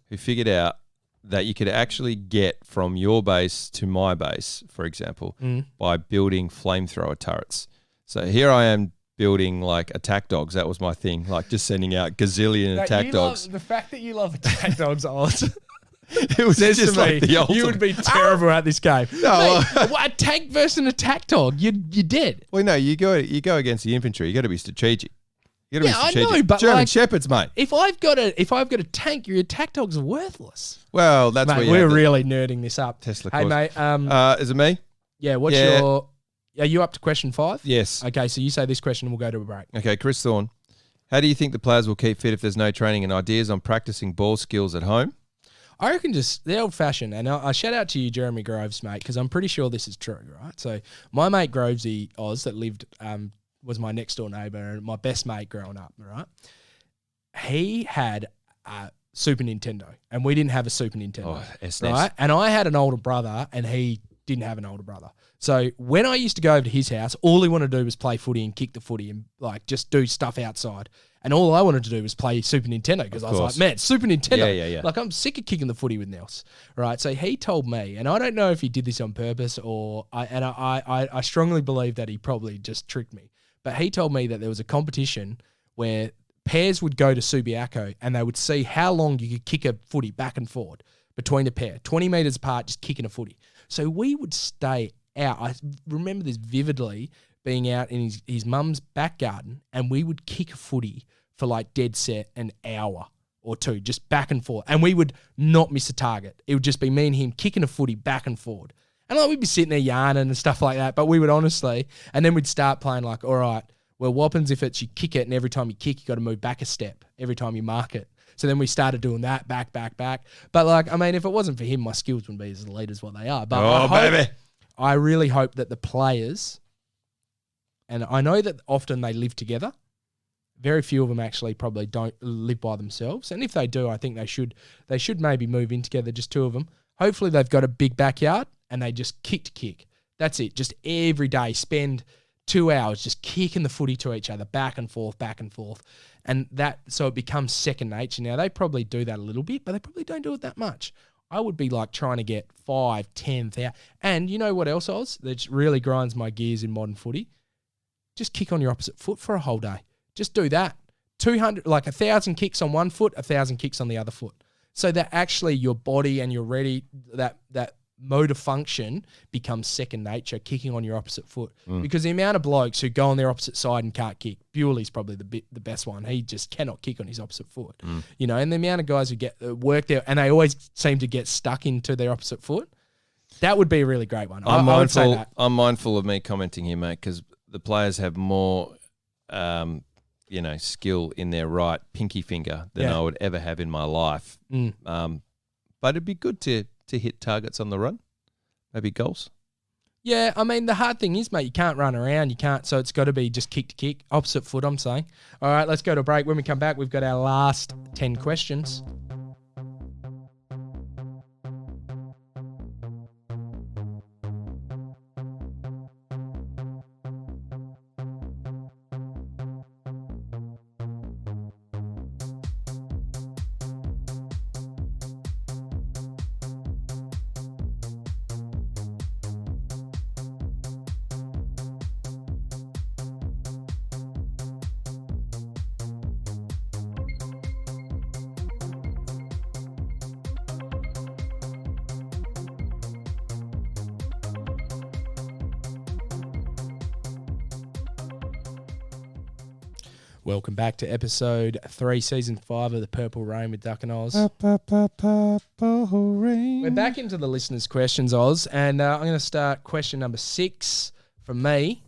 who figured out that you could actually get from your base to my base, for example, by building flamethrower turrets. So here I am building like attack dogs. That was my thing, like just sending out gazillion attack dogs. The fact that you love attack dogs, Oz. It was just like the ultimate. You would be terrible at this game. No, mate, a tank versus an attack dog, you're dead. Well, no, you go against the infantry. You got to be strategic. You got to be strategic. I know, but German shepherds, mate. If I've got a tank, your attack dogs are worthless. Well, that's mate, where we're really nerding this up. Tesla. Hey, mate. Is it me? Yeah. What's your? Are you up to question 5? Yes. Okay, so you say this question, and we'll go to a break. Okay, Chris Thorne. How do you think the players will keep fit if there's no training, and ideas on practicing ball skills at home? I reckon just the old-fashioned, and I shout out to you, Jeremy Groves, mate, because I'm pretty sure this is true, right? So my mate Grovesy Oz that lived, was my next-door neighbour and my best mate growing up, right? He had a Super Nintendo, and we didn't have a Super Nintendo, right? And I had an older brother, and he didn't have an older brother. So when I used to go over to his house, all he wanted to do was play footy and kick the footy and like just do stuff outside. And all I wanted to do was play Super Nintendo because I was like, man, Super Nintendo. Yeah. Like I'm sick of kicking the footy with Nels, right? So he told me, and I don't know if he did this on purpose or I strongly believe that he probably just tricked me. But he told me that there was a competition where pairs would go to Subiaco and they would see how long you could kick a footy back and forward between a pair, 20 metres apart, just kicking a footy. So we would stay out. I remember this vividly, being out in his mum's back garden, and we would kick a footy for like dead set an hour or two, just back and forth. And we would not miss a target. It would just be me and him kicking a footy back and forward. And like we'd be sitting there yarning and stuff like that, but we would honestly, and then we'd start playing like, all right, well, what happens if it's you kick it and every time you kick, you got to move back a step every time you mark it. So then we started doing that, back. But like, I mean, if it wasn't for him, my skills wouldn't be as elite as what they are. But baby. I really hope that the players, and I know that often they live together. Very few of them actually probably don't live by themselves. And if they do, I think they should maybe move in together, just two of them. Hopefully they've got a big backyard and they just kick to kick. That's it. Just every day spend 2 hours just kicking the footy to each other, back and forth. And that, so it becomes second nature. Now, they probably do that a little bit, but they probably don't do it that much. I would be like trying to get 5, 10,000. And you know what else, Oz, that really grinds my gears in modern footy? Just kick on your opposite foot for a whole day. Just do that. 200, like 1,000 kicks on one foot, 1,000 kicks on the other foot. So that actually your body and you're ready, that motor function becomes second nature, kicking on your opposite foot. Because the amount of blokes who go on their opposite side and can't kick, Bewley's probably the best one. He just cannot kick on his opposite foot. You know, and the amount of guys who get work there, and they always seem to get stuck into their opposite foot. That would be a really great one. I'm I would say that. I'm mindful of me commenting here, mate, because the players have more, skill in their right pinky finger than I would ever have in my life. But it'd be good to hit targets on the run, maybe goals. Yeah, I mean, the hard thing is, mate, you can't run around. You can't, so it's got to be just kick to kick, opposite foot, I'm saying. All right, let's go to a break. When we come back, we've got our last 10 questions. Welcome back to episode 3, season 5 of the Purple Rain with Duck and Oz. We're back into the listeners' questions, Oz, and I'm going to start question number 6 from me,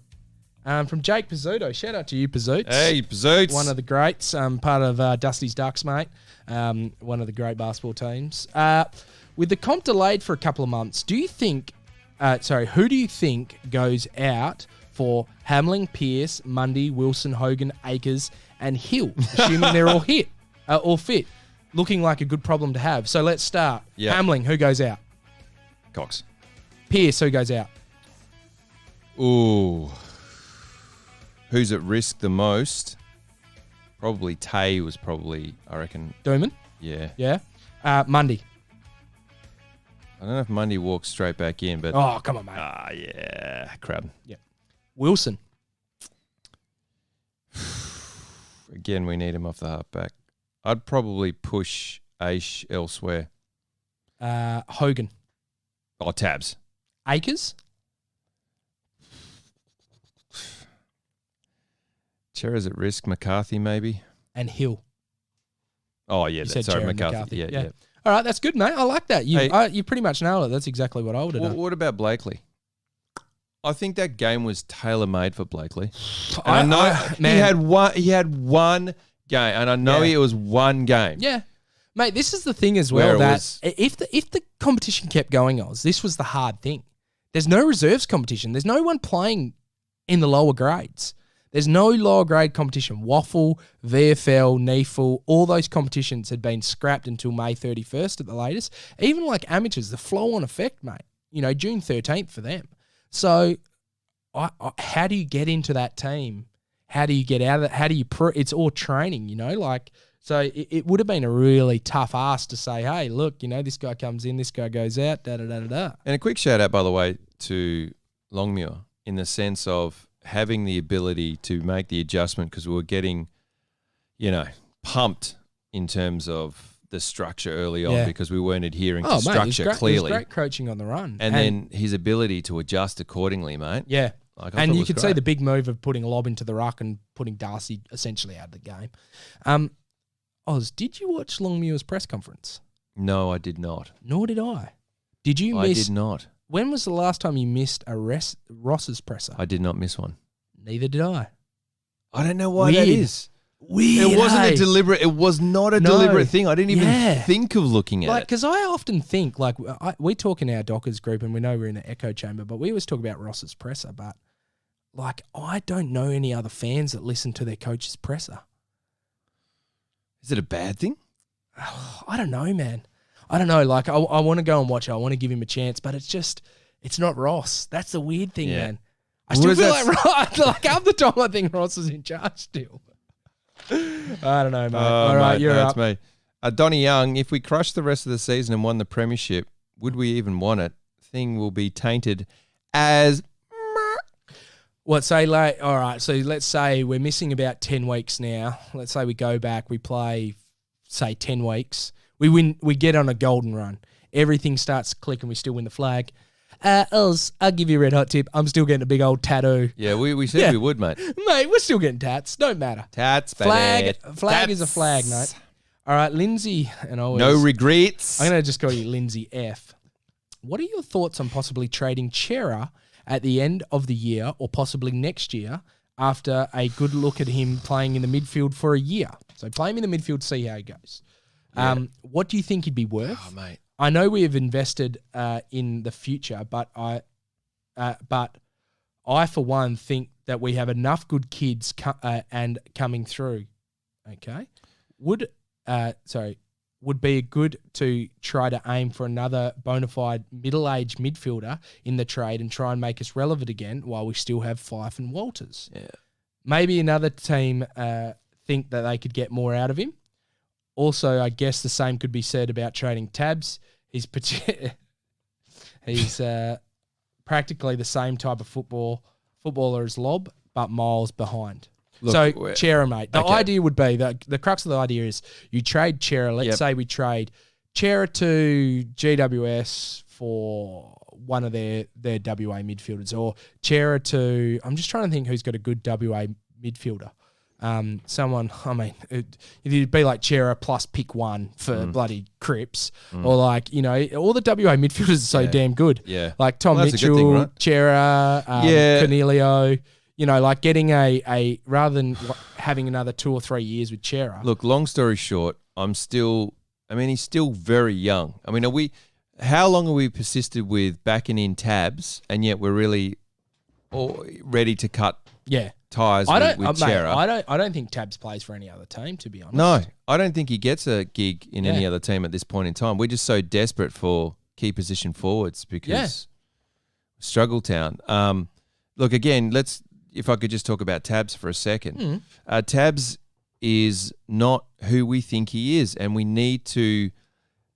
from Jake Pizzuto. Shout out to you, Pizzoots. Hey, Pizzoots. One of the greats, part of Dusty's Ducks, mate. One of the great basketball teams. With the comp delayed for a couple of months, who do you think goes out for Hamling, Pearce, Mundy, Wilson, Hogan, Akers, and Hill, assuming they're all all fit? Looking like a good problem to have. So let's start. Yep. Hamling, who goes out? Cox. Pearce, who goes out? Ooh. Who's at risk the most? Probably Tay was I reckon. Dooman? Yeah. Yeah. Mundy. I don't know if Mundy walks straight back in, but... Oh, come on, mate. Yeah. Crab. Yeah. Wilson. Again, we need him off the halfback. I'd probably push Aish elsewhere. Hogan. Oh, Tabs. Akers. Chera's at risk. McCarthy, maybe. And Hill. Oh, yeah. McCarthy. Yeah. All right, that's good, mate. I like that. You pretty much nailed it. That's exactly what I would have done. What about Blakely? I think that game was tailor-made for Blakely. I know he had one game, and I know it was one game. Yeah. Mate, this is the thing as well, that if the competition kept going, Oz, this was the hard thing. There's no reserves competition. There's no one playing in the lower grades. There's no lower grade competition. Waffle, VFL, NEFL, all those competitions had been scrapped until May 31st at the latest. Even like amateurs, the flow-on effect, mate. June 13th for them. So how do you get into that team? How do you get out of it? How do you it's all training, So it would have been a really tough ask to say, hey, look, this guy comes in, this guy goes out, da-da-da-da-da. And a quick shout out, by the way, to Longmuir in the sense of having the ability to make the adjustment because we were getting, pumped in terms of the structure early on because we weren't adhering to structure clearly. It was great coaching on the run. And then his ability to adjust accordingly, mate. Yeah. And you could see the big move of putting Lob into the ruck and putting Darcy essentially out of the game. Oz, did you watch Longmuir's press conference? No, I did not. Nor did I. Did you miss? I did not. When was the last time you missed a Ross's presser? I did not miss one. Neither did I. I don't know why that is. Weird. It wasn't a deliberate. It was not a deliberate thing. I didn't even think of looking at it. Because I often think, we talk in our Dockers group, and we know we're in the echo chamber, but we always talk about Ross's presser. But I don't know any other fans that listen to their coach's presser. Is it a bad thing? I don't know, man. I don't know. I want to go and watch it. I want to give him a chance, but it's not Ross. That's the weird thing, man. I still feel half the time I think Ross is in charge still. I don't know, mate. All right, you're up. That's me. Donnie Young, if we crush the rest of the season and won the premiership, would we even want it? Thing will be tainted as... All right, so let's say we're missing about 10 weeks now. Let's say we go back, we play, say, 10 weeks. We win, we get on a golden run. Everything starts to click and we still win the flag. I'll give you a red hot tip. I'm still getting a big old tattoo. Yeah, we said we would, mate. Mate, we're still getting tats. Don't matter. Tats, flag. Baby. Flag tats. is a flag, mate. All right, Lindsay and always. No regrets. I'm going to just call you Lindsay F. What are your thoughts on possibly trading Chera at the end of the year or possibly next year after a good look at him playing in the midfield for a year? So play him in the midfield, see how he goes. Yeah. What do you think he'd be worth? Oh, mate. I know we have invested in the future, but I for one think that we have enough good kids and coming through. Okay, would be good to try to aim for another bona fide middle-aged midfielder in the trade and try and make us relevant again while we still have Fife and Walters. Yeah, maybe another team think that they could get more out of him. Also, I guess the same could be said about trading Tabs. He's practically the same type of footballer as Lob, but miles behind. Look, so, Chera, mate. The idea would be, the crux of the idea is you trade Chera. Let's say we trade Chera to GWS for one of their WA midfielders, or Chera to... I'm just trying to think who's got a good WA midfielder. someone, I mean, it'd be like Chera plus pick one for bloody Cripps, or like, you know, all the WA midfielders are so damn good. Yeah. Like Tom Mitchell, right? Chera, Cornelio, you know, like getting a rather than having another 2 or 3 years with Chera. Look, long story short, he's still very young. I mean, how long are we persisted with backing in Tabs, and yet we're really ready to cut ties with Chera? I don't think Tabs plays for any other team, to be honest. No, I don't think he gets a gig in any other team at this point in time. We're just so desperate for key position forwards because struggle town. Look, again, if I could just talk about Tabs for a second. Tabs is not who we think he is, and we need to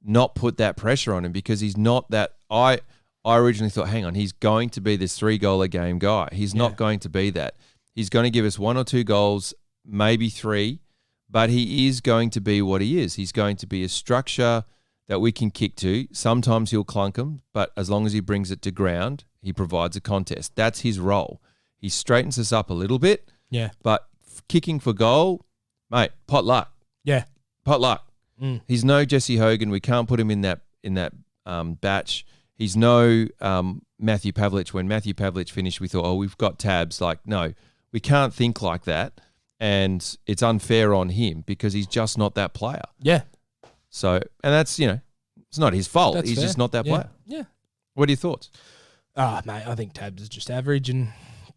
not put that pressure on him because he's not that. I originally thought, hang on, he's going to be this 3-goal a game guy. He's not going to be that. He's going to give us 1 or 2 goals, maybe 3, but he is going to be what he is. He's going to be a structure that we can kick to. Sometimes he'll clunk them, but as long as he brings it to ground, he provides a contest. That's his role. He straightens us up a little bit, but kicking for goal, mate, pot luck. Yeah. Pot luck. He's no Jesse Hogan. We can't put him in that batch. He's no Matthew Pavlich. When Matthew Pavlich finished, we thought, we've got Tabs. Like, no, we can't think like that. And it's unfair on him because he's just not that player. Yeah. So, and that's, it's not his fault. He's fair. Just not that player. Yeah. What are your thoughts? Mate, I think Tabs is just average. And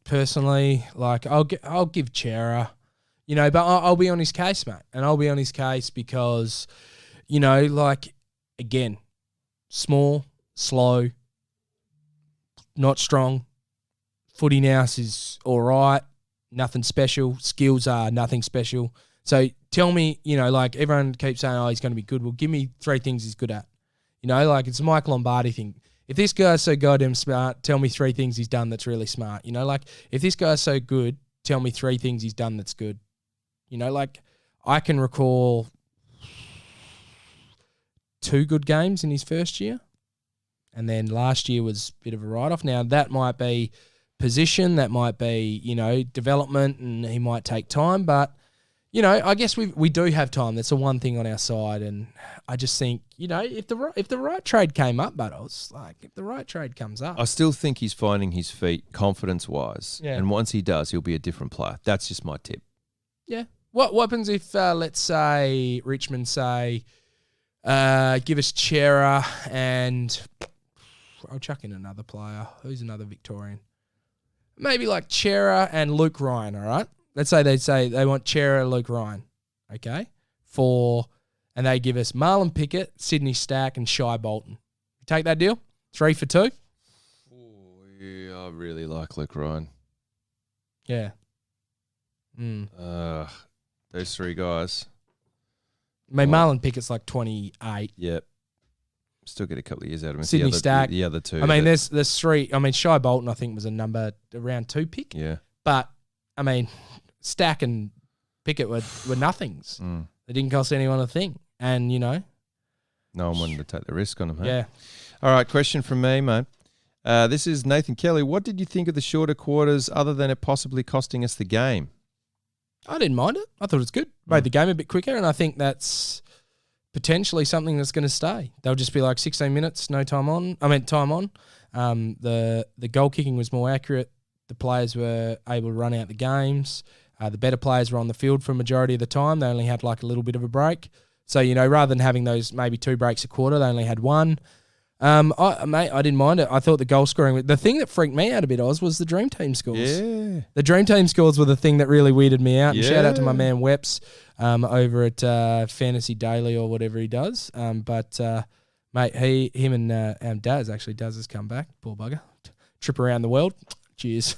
personally, like, I'll give Chera, but I'll be on his case, mate. And I'll be on his case because, like, again, small, slow, not strong. Footy nous is all right, nothing special. Skills are nothing special. So tell me, like everyone keeps saying, he's going to be good. Well, give me 3 things he's good at. Like it's a Mike Lombardi thing. If this guy's so goddamn smart, tell me 3 things he's done that's really smart. Like if this guy's so good, tell me 3 things he's done that's good. Like I can recall 2 good games in his first year. And then last year was a bit of a write-off. Now, that might be position, that might be, development, and he might take time. But, I guess we do have time. That's the one thing on our side. And I just think, if the right trade came up, Buttles, like if the right trade comes up. I still think he's finding his feet confidence-wise. Yeah. And once he does, he'll be a different player. That's just my tip. Yeah. What happens if, let's say, Richmond say, give us Chera and I'll chuck in another player. Who's another Victorian? Maybe like Chera and Luke Ryan, all right? Let's say they want Chera, Luke Ryan, okay? And they give us Marlon Pickett, Sydney Stack, and Shai Bolton. You take that deal? 3 for 2? Oh, yeah, I really like Luke Ryan. Yeah. Those 3 guys. I mean, Marlon Pickett's like 28. Yep. Still get a couple of years out of him. Sydney Stack. The other 2. I mean, there's 3. I mean, Shai Bolton, I think, was a number around 2 pick. Yeah. But, I mean, Stack and Pickett were nothings. They didn't cost anyone a thing. And, no one wanted to take the risk on them, hey? Yeah. All right, question from me, mate. This is Nathan Kelly. What did you think of the shorter quarters other than it possibly costing us the game? I didn't mind it. I thought it was good. Made the game a bit quicker, and I think that's potentially something that's going to stay. They'll just be like 16 minutes, time on. The goal kicking was more accurate. The players were able to run out the games. The better players were on the field for a majority of the time. They only had like a little bit of a break. So, rather than having those maybe 2 breaks a quarter, they only had 1. I didn't mind it. I thought the goal scoring, the thing that freaked me out a bit, Oz, was the Dream Team scores. Yeah. The Dream Team scores were the thing that really weirded me out. And shout out to my man Weps over at Fantasy Daily or whatever he does. Mate, him and Daz actually does his comeback. Poor bugger. Trip around the world. Cheers.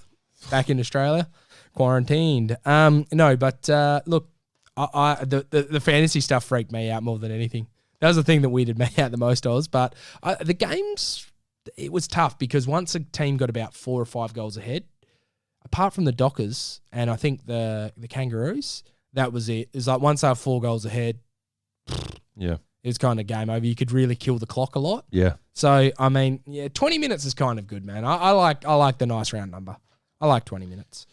Back in Australia. Quarantined. Look, the fantasy stuff freaked me out more than anything. That was the thing that weirded me out the most, Oz. But the games, it was tough because once a team got about 4 or 5 goals ahead, apart from the Dockers and I think the Kangaroos, that was it. It was like once they were 4 goals ahead, it was kind of game over. You could really kill the clock a lot. Yeah. So, 20 minutes is kind of good, man. I like the nice round number. I like 20 minutes.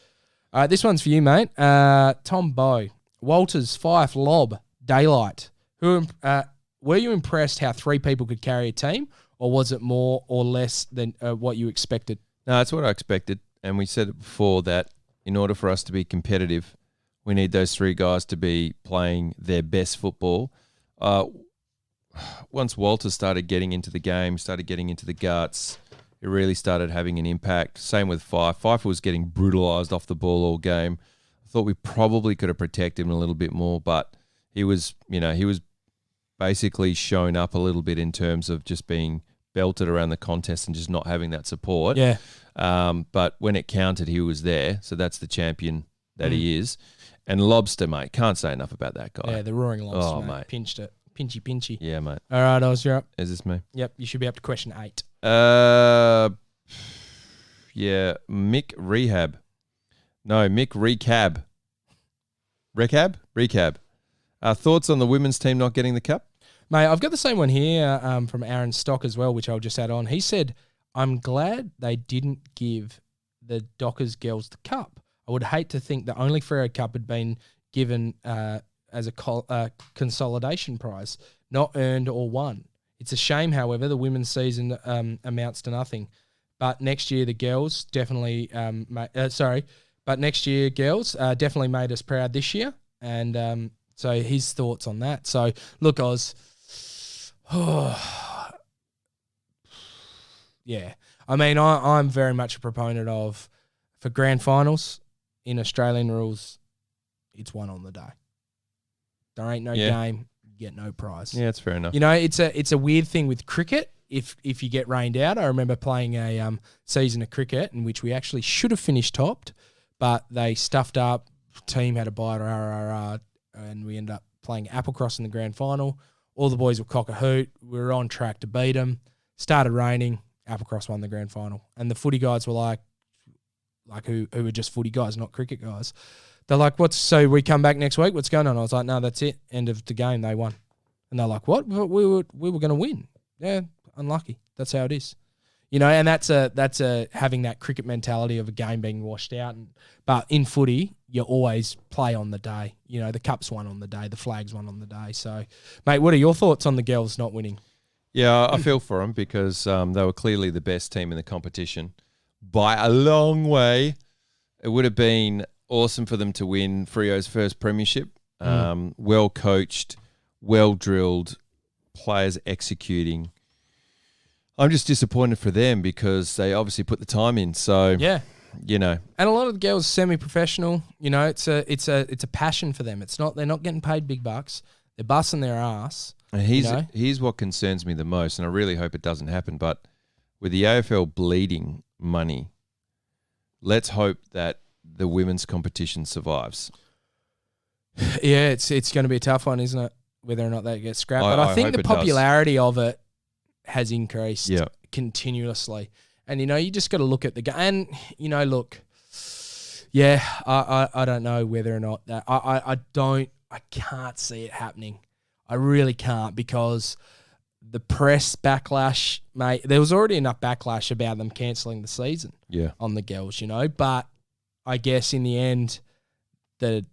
All right, this one's for you, mate. Tom Bow, Walters, Fife, Lob, Daylight. Were you impressed how 3 people could carry a team, or was it more or less than what you expected? No, that's what I expected. And we said it before that in order for us to be competitive, we need those 3 guys to be playing their best football. Once Walter started getting into the game, started getting into the guts, it really started having an impact. Same with Fife. Fife was getting brutalised off the ball all game. I thought we probably could have protected him a little bit more, but he was basically shown up a little bit in terms of just being belted around the contest and just not having that support. Yeah. But when it counted, he was there. So that's the champion that he is. And Lobster, mate, can't say enough about that guy. Yeah, the Roaring Lobster, Oh, mate. mate. Pinched it. Pinchy. Yeah, mate. All right, Oz, you're up. Is this me? Yep, you should be up to question 8. Yeah, Mick Rehab. No, Mick Recab. Recab. Thoughts on the women's team not getting the cup? Mate, I've got the same one here from Aaron Stock as well, which I'll just add on. He said, I'm glad they didn't give the Dockers girls the cup. I would hate to think the only Freo Cup had been given as a consolidation prize, not earned or won. It's a shame, however, the women's season amounts to nothing. But next year, the girls definitely definitely made us proud this year. And so his thoughts on that. So, look, Oz, yeah. I mean, I'm very much a proponent of, for grand finals in Australian rules, it's one on the day. There ain't no game, you get no prize. Yeah, it's fair enough. You know, it's a weird thing with cricket. If you get rained out, I remember playing a season of cricket in which we actually should have finished topped, but they stuffed up. Team had a bye, and we ended up playing Applecross in the grand final. All the boys were cock a hoot. We were on track to beat them. Started raining. Applecross won the grand final, and the footy guys were like who were just footy guys, not cricket guys. They're like, so we come back next week? What's going on? I was like, no, that's it. End of the game. They won. And they're like, what? We were going to win. Yeah, unlucky. That's how it is. You know, and that's having that cricket mentality of a game being washed out. But in footy, you always play on the day. You know, the cup's won on the day. The flag's won on the day. So, mate, what are your thoughts on the girls not winning? Yeah, I feel for them because they were clearly the best team in the competition by a long way. It would have been awesome for them to win Freo's first premiership. Well coached, well drilled, players executing. I'm just disappointed for them because they obviously put the time in. So yeah, you know, and a lot of the girls are semi-professional. You know, it's a passion for them. They're not getting paid big bucks. They're busting their ass. And here's what concerns me the most, and I really hope it doesn't happen. But with the AFL bleeding money, let's hope that the women's competition survives. Yeah, it's going to be a tough one, isn't it? Whether or not that gets scrapped. But I think the popularity of it has increased continuously. And, you know, you just got to look at the game. And, you know, look, yeah, I don't know whether or not that. I can't see it happening. I really can't, because the press backlash, mate, there was already enough backlash about them cancelling the season on the girls, you know. But I guess in the end, the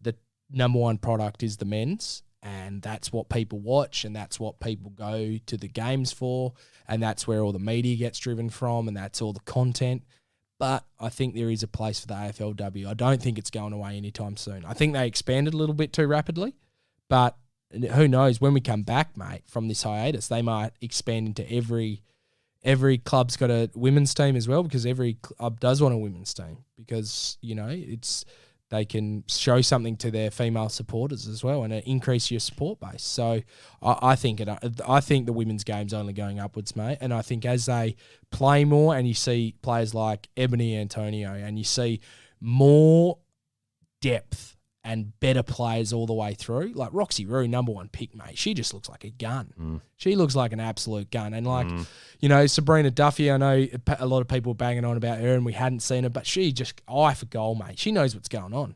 number one product is the men's, and that's what people watch, and that's what people go to the games for, and that's where all the media gets driven from, and that's all the content. But I think there is a place for the AFLW. I don't think it's going away anytime soon. I think they expanded a little bit too rapidly, but who knows, when we come back, mate, from this hiatus, they might expand into every club's got a women's team as well, because every club does want a women's team, because, you know, they can show something to their female supporters as well, and increase your support base. So I think the women's game's only going upwards, mate. And I think as they play more, and you see players like Ebony Antonio, and you see more depth and better players all the way through, like Roxy Rue, number one pick, mate. She just looks like a gun. She looks like an absolute gun. And like, you know, Sabrina Duffy, I know a lot of people were banging on about her and we hadn't seen her, but she just eye for goal, mate. She knows what's going on.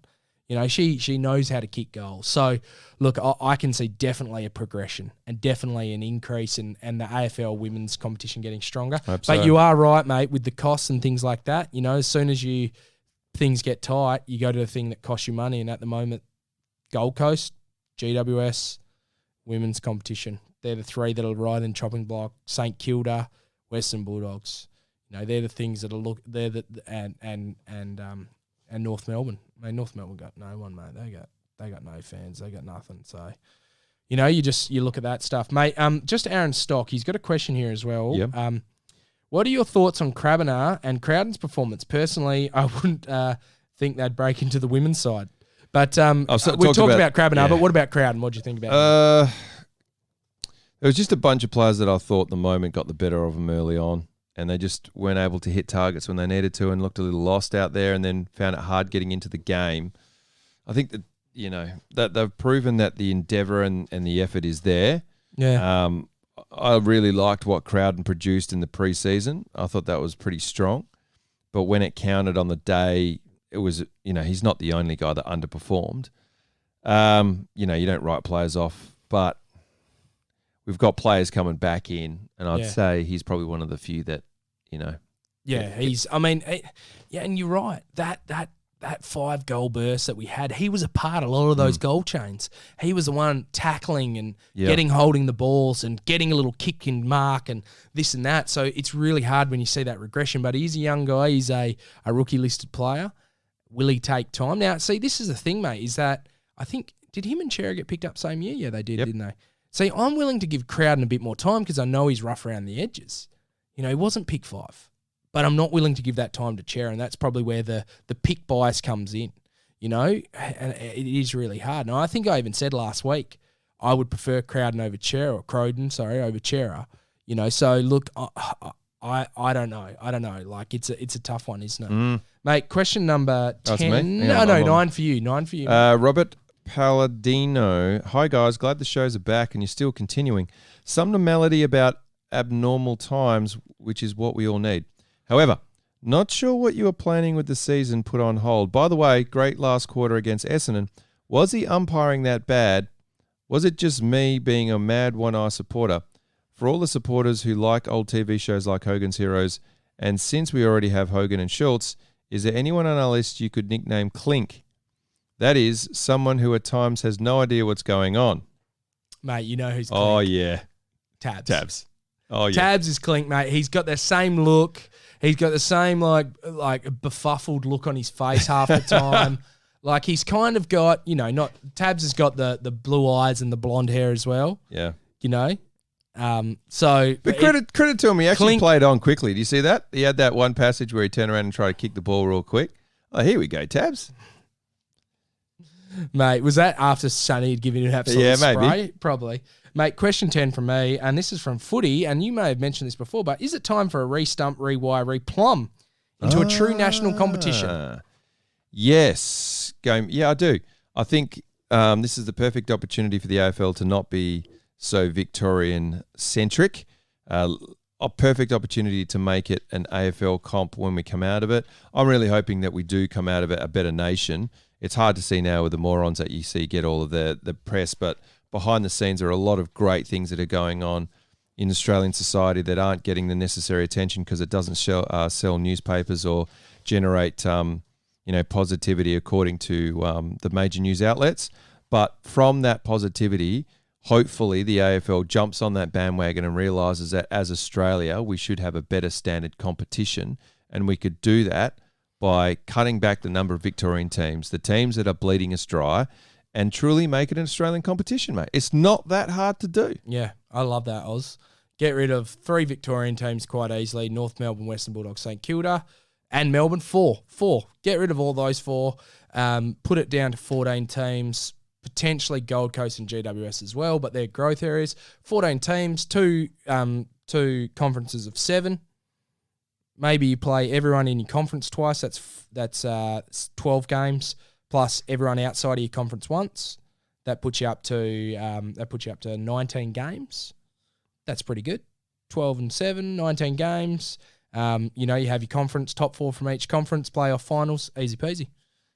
You know, she knows how to kick goals. So, look, I can see definitely a progression and definitely an increase in the AFL women's competition getting stronger. But you are right, mate, with the costs and things like that. You know, as soon as you things get tight, you go to the thing that costs you money. And at the moment, Gold Coast, GWS, women's competition. They're the three that are right in chopping block. St Kilda, Western Bulldogs. They're the things that are and North Melbourne. North Melbourne got no one, mate. They got no fans. They got nothing. So, you look at that stuff, mate. Just Aaron Stock. He's got a question here as well. Yep. What are your thoughts on Crabenar and Crowden's performance? Personally, I wouldn't think they'd break into the women's side. But we talked about Crabenar, but what about Crowden? What do you think about it? There was just a bunch of players that I thought the moment got the better of them early on, and they just weren't able to hit targets when they needed to and looked a little lost out there, and then found it hard getting into the game. I think that, that they've proven that the endeavour and the effort is there. Yeah. I really liked what Crowden produced in the preseason. I thought that was pretty strong. But when it counted on the day, it was, he's not the only guy that underperformed. You don't write players off, but we've got players coming back in, and I'd say he's probably one of the few that, Yeah, and you're right. That 5-goal burst that we had, he was a part of a lot of those goal chains. He was the one tackling and holding the balls and getting a little kick and mark and this and that. So it's really hard when you see that regression. But he's a young guy. He's a rookie listed player. Will he take time? Now, see, this is the thing, mate, is that I think, did him and Chera get picked up same year? Yeah, they did, didn't they? See, I'm willing to give Crowden a bit more time because I know he's rough around the edges. He wasn't pick 5. But I'm not willing to give that time to Chera, and that's probably where the pick bias comes in, and it is really hard. And I think I even said last week I would prefer Crowden over Chera, over Chera, So, look, I don't know. Like, it's a tough one, isn't it? Mate, question number 10. No, 9 for you. 9 for you. Robert Palladino. Hi, guys. Glad the shows are back and you're still continuing. Some normality about abnormal times, which is what we all need. However, not sure what you were planning with the season put on hold. By the way, great last quarter against Essendon. Was he umpiring that bad? Was it just me being a mad one-eye supporter? For all the supporters who like old TV shows like Hogan's Heroes, and since we already have Hogan and Schultz, is there anyone on our list you could nickname Clink? That is, someone who at times has no idea what's going on. Mate, you know who's Clink. Oh, yeah. Tabs. Oh, yeah. Tabs is Clink, mate. He's got the same look. He's got the same, like befuddled look on his face half the time. Like, he's kind of got, Tabs has got the blue eyes and the blonde hair as well. Yeah. But credit to him, he actually played on quickly. Do you see that? He had that one passage where he turned around and tried to kick the ball real quick. Oh, here we go, Tabs. Mate, was that after Sonny had given you an absolute spray? Maybe. Probably. Mate, question 10 from me, and this is from Footy, and you may have mentioned this before, but is it time for a re-stump, rewire, replumb into a true national competition? Yes. Yeah, I do. I think this is the perfect opportunity for the AFL to not be so Victorian-centric. A perfect opportunity to make it an AFL comp when we come out of it. I'm really hoping that we do come out of it a better nation. It's hard to see now with the morons that you see get all of the press, but behind the scenes there are a lot of great things that are going on in Australian society that aren't getting the necessary attention because it doesn't sell newspapers or generate positivity according to the major news outlets. But from that positivity, hopefully the AFL jumps on that bandwagon and realises that as Australia we should have a better standard competition, and we could do that by cutting back the number of Victorian teams, the teams that are bleeding us dry, and truly make it an Australian competition, mate. It's not that hard to do. Yeah, I love that, Oz. Get rid of 3 Victorian teams quite easily. North Melbourne, Western Bulldogs, St Kilda, and Melbourne, 4. Get rid of all those 4. Put it down to 14 teams, potentially Gold Coast and GWS as well, but they're growth areas. 14 teams, two conferences of 7. Maybe you play everyone in your conference twice. That's 12 games. Plus everyone outside of your conference once. That puts you up to 19 games. That's pretty good. 12 and 7, 19 games. You have your conference, top 4 from each conference, playoff finals, easy peasy.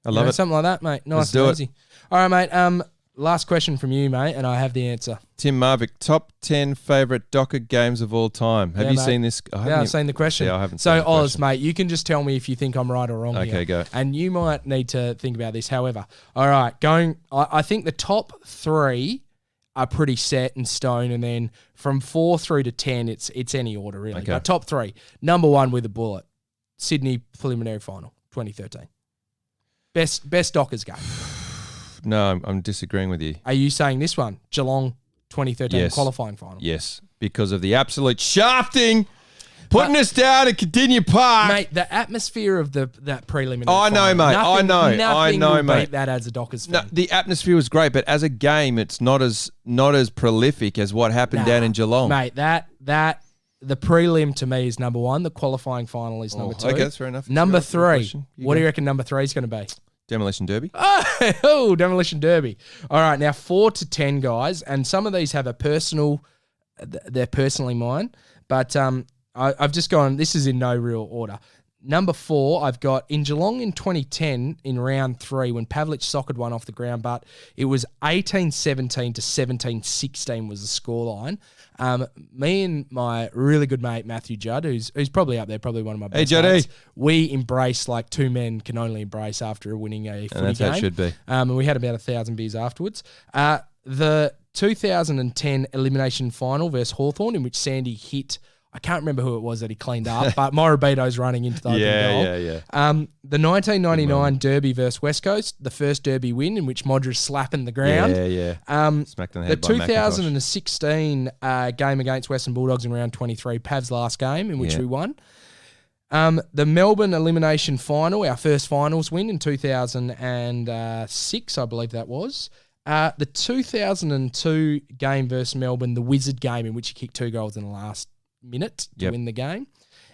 I love it. Something like that, mate. Nice and easy. All right, mate. last question from you, mate, and I have the answer. Tim Marvick, top 10 favourite Docker games of all time. Have you seen this? I've seen the question. Yeah, I haven't seen the question. Oz, mate, you can just tell me if you think I'm right or wrong here. Okay, go. And you might need to think about this. However, all right, I think the top 3 are pretty set in stone, and then from 4 through to 10, it's any order, really. Okay. But top 3, number 1 with a bullet, Sydney preliminary final, 2013. Best Dockers game. No, I'm disagreeing with you. Are you saying this one? Geelong 2013 qualifying final. Yes, because of the absolute shafting, putting us down at Cardinia Park. Mate, the atmosphere of that preliminary I know, final, mate. Nothing I know, will mate. beat that as a Dockers fan. No, the atmosphere was great, but as a game, it's not as prolific as what happened down in Geelong. Mate, the prelim to me is number 1. The qualifying final is number 2. Okay, that's fair enough. Number 3. What do you reckon number 3 is going to be? Demolition Derby. Oh, Demolition Derby. All right, now 4 to 10, guys, and some of these have they're personally mine, but I've just gone, this is in no real order. Number 4, I've got in Geelong in 2010 in round 3 when Pavlich soccered one off the ground, but it was 18-17 to 17-16 was the scoreline. Me and my really good mate Matthew Judd, who's probably up there, probably one of my best mates, we embraced like two men can only embrace after winning a footy game. And that's how it should be. And we had about 1,000 beers afterwards. The 2010 elimination final versus Hawthorn, in which Sandy hit, I can't remember who it was that he cleaned up, but Morabito's running into the open goal. Yeah. The 1999 Derby versus West Coast, the first Derby win in which Modra's slapping the ground. Smacked in the head the by 2016 game against Western Bulldogs in round 23, Pav's last game in which we won. The Melbourne elimination final, our first finals win in 2006, I believe that was. The 2002 game versus Melbourne, the Wizard game in which he kicked 2 goals in the last minute to win the game.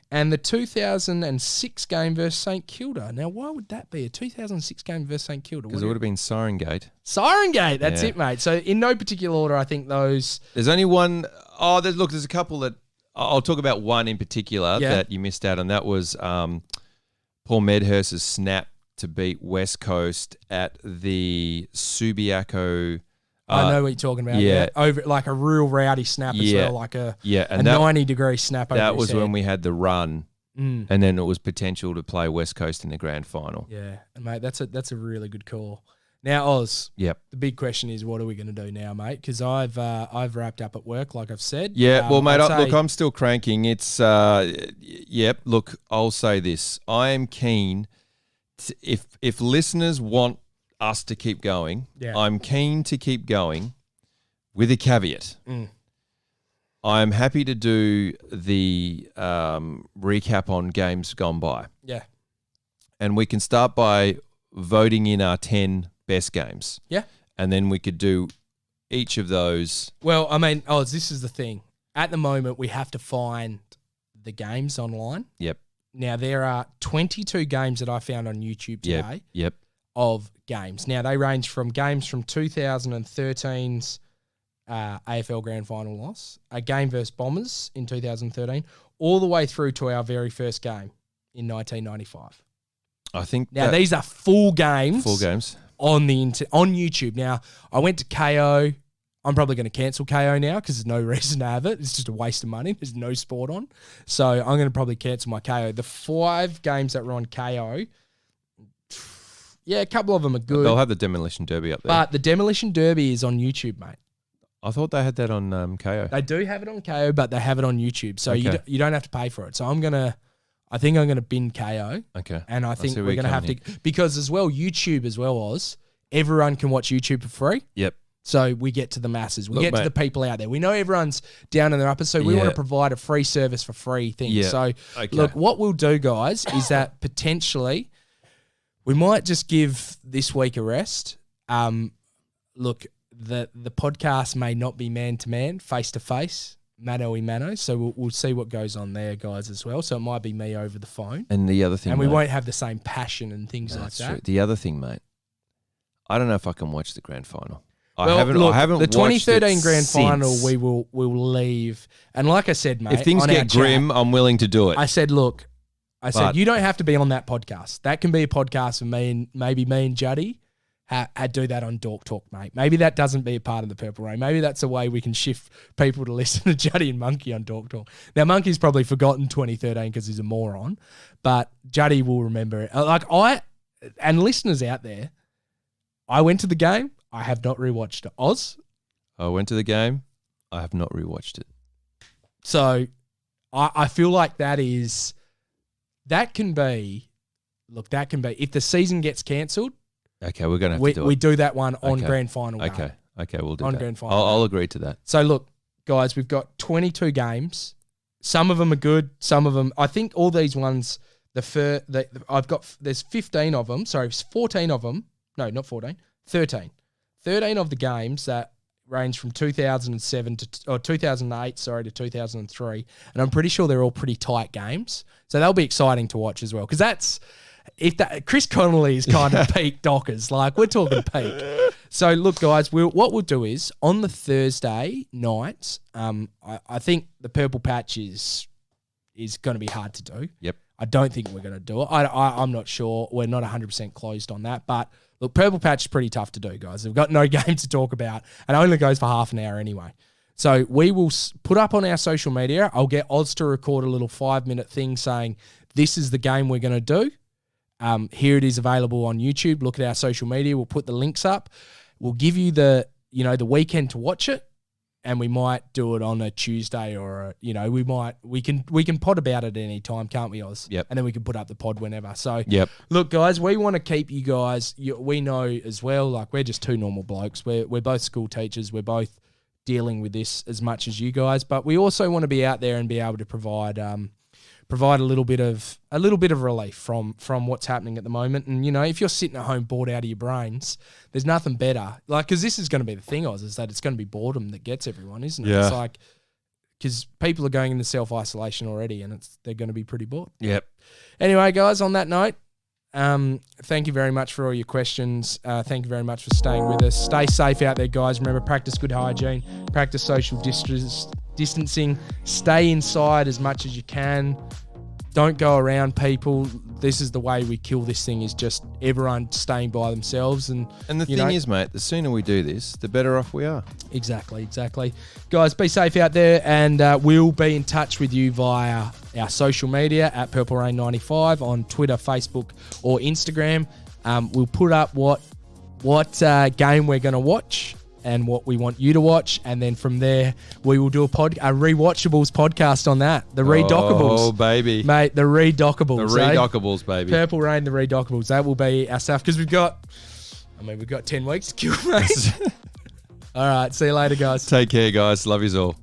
And the 2006 game versus St Kilda. Now, why would that be a 2006 game versus St Kilda? Because it would have been Sirengate. Sirengate, that's it, mate. So in no particular order, I think those... There's only one... Oh, there's a couple that... I'll talk about one in particular that you missed out on. That was Paul Medhurst's snap to beat West Coast at the Subiaco... I know what you're talking about. Yeah. Over like a real rowdy snap as well, like a 90-degree snap over that was his head. when we had the run, and then it was potential to play West Coast in the grand final. Yeah, and mate, that's a really good call. Now, Oz. Yep. The big question is, what are we going to do now, mate? Because I've wrapped up at work, like I've said. Yeah. Well, mate, look, I'm still cranking. It's Look, I'll say this: I am keen. If listeners want us to keep going, I'm keen to keep going with a caveat. I'm happy to do the recap on games gone by. Yeah. And we can start by voting in our 10 best games. Yeah. And then we could do each of those. Well, I mean, this is the thing. At the moment, we have to find the games online. Yep. Now, there are 22 games that I found on YouTube today. Yep. Of games. Now, they range from games from 2013's AFL Grand Final loss, a game versus Bombers in 2013, all the way through to our very first game in 1995. I think now these are full games. Full games on on YouTube. Now, I went to KO. I'm probably going to cancel KO now because there's no reason to have it. It's just a waste of money. There's no sport on. So I'm going to probably cancel my KO. The 5 games that were on KO, yeah, a couple of them are good. They'll have the Demolition Derby up there. But the Demolition Derby is on YouTube, mate. I thought they had that on KO. They do have it on KO, but they have it on YouTube. So you don't have to pay for it. So I think I'm going to bin KO. Okay. And I think we're going to have to... Because as well, YouTube as well, Oz, everyone can watch YouTube for free. Yep. So we get to the masses. We get to the people out there. We know everyone's down in their uppers, so we want to provide a free service for free things. Yeah. So, look, what we'll do, guys, is that potentially... We might just give this week a rest. Look, the podcast may not be man-to-man, face-to-face, mano-y-mano, so we'll see what goes on there, guys, as well. So it might be me over the phone. And the other thing, and we won't have the same passion and things like that. True. The other thing, mate, I don't know if I can watch the grand final. I haven't the 2013 grand final we'll leave. And like I said, mate, if things get grim, I'm willing to do it. I said, look, you don't have to be on that podcast. That can be a podcast for me and maybe me and Juddy do that on Dork Talk, mate. Maybe that doesn't be a part of the Purple Rain. Maybe that's a way we can shift people to listen to Juddy and Monkey on Dork Talk. Now, Monkey's probably forgotten 2013 because he's a moron, but Juddy will remember it. And listeners out there, I went to the game. I have not rewatched it. Oz? I went to the game. I have not rewatched it. So I feel like that can be, if the season gets cancelled. Okay, we're going to have to do it. We do that one on grand final day. Okay, we'll do on that. Grand final. I'll agree to that. So look, guys, we've got 22 games. Some of them are good. Some of them, I think all these ones, there's 15 of them. Sorry, 14 of them. No, not 14. 13. 13 of the games that range from 2007 to 2008, to 2003, and I'm pretty sure they're all pretty tight games. So they'll be exciting to watch as well, because Chris Connolly is kind of peak Dockers, like we're talking peak. So look, guys, what we'll do is on the Thursday nights, I think the Purple Patch is going to be hard to do. Yep. I don't think we're going to do it. I'm not sure. We're not 100% closed on that, but look, Purple Patch is pretty tough to do, guys. We've got no game to talk about, and it only goes for half an hour anyway. So we will put up on our social media. I'll get Oz to record a little 5-minute thing saying, this is the game we're going to do. Here it is available on YouTube. Look at our social media. We'll put the links up. We'll give you the weekend to watch it, and we might do it on a Tuesday or we can pod about it at any time, can't we, Oz? Yep. And then we can put up the pod whenever. So yep. Look, guys, we want to keep you guys. We know as well. Like, we're just two normal blokes. We're both school teachers. We're both dealing with this as much as you guys, but we also want to be out there and be able to provide a little bit of relief from what's happening at the moment. And if you're sitting at home bored out of your brains, there's nothing better. Like, because this is going to be the thing, Oz, is that it's going to be boredom that gets everyone, isn't it? Yeah. It's like, because people are going into self-isolation already, and they're going to be pretty bored. Yep. Anyway, guys, on that note, thank you very much for all your questions. Thank you very much for staying with us. Stay safe out there, guys. Remember, practice good hygiene, practice social distancing, stay inside as much as you can. Don't go around people. This is the way we kill this thing, is just everyone staying by themselves. And the thing is, mate, the sooner we do this, the better off we are. Exactly. Guys, be safe out there, and we'll be in touch with you via our social media at Purple Rain 95 on Twitter, Facebook, or Instagram. We'll put up what game we're going to watch and what we want you to watch, and then from there we will do a Rewatchables podcast on that. The Redockables. Oh, baby. Mate, the Redockables. The Redockables, baby. Purple Rain, the Redockables. That will be our stuff, because we've got 10 weeks to kill, mate. All right, see you later, guys. Take care, guys. Love yous all.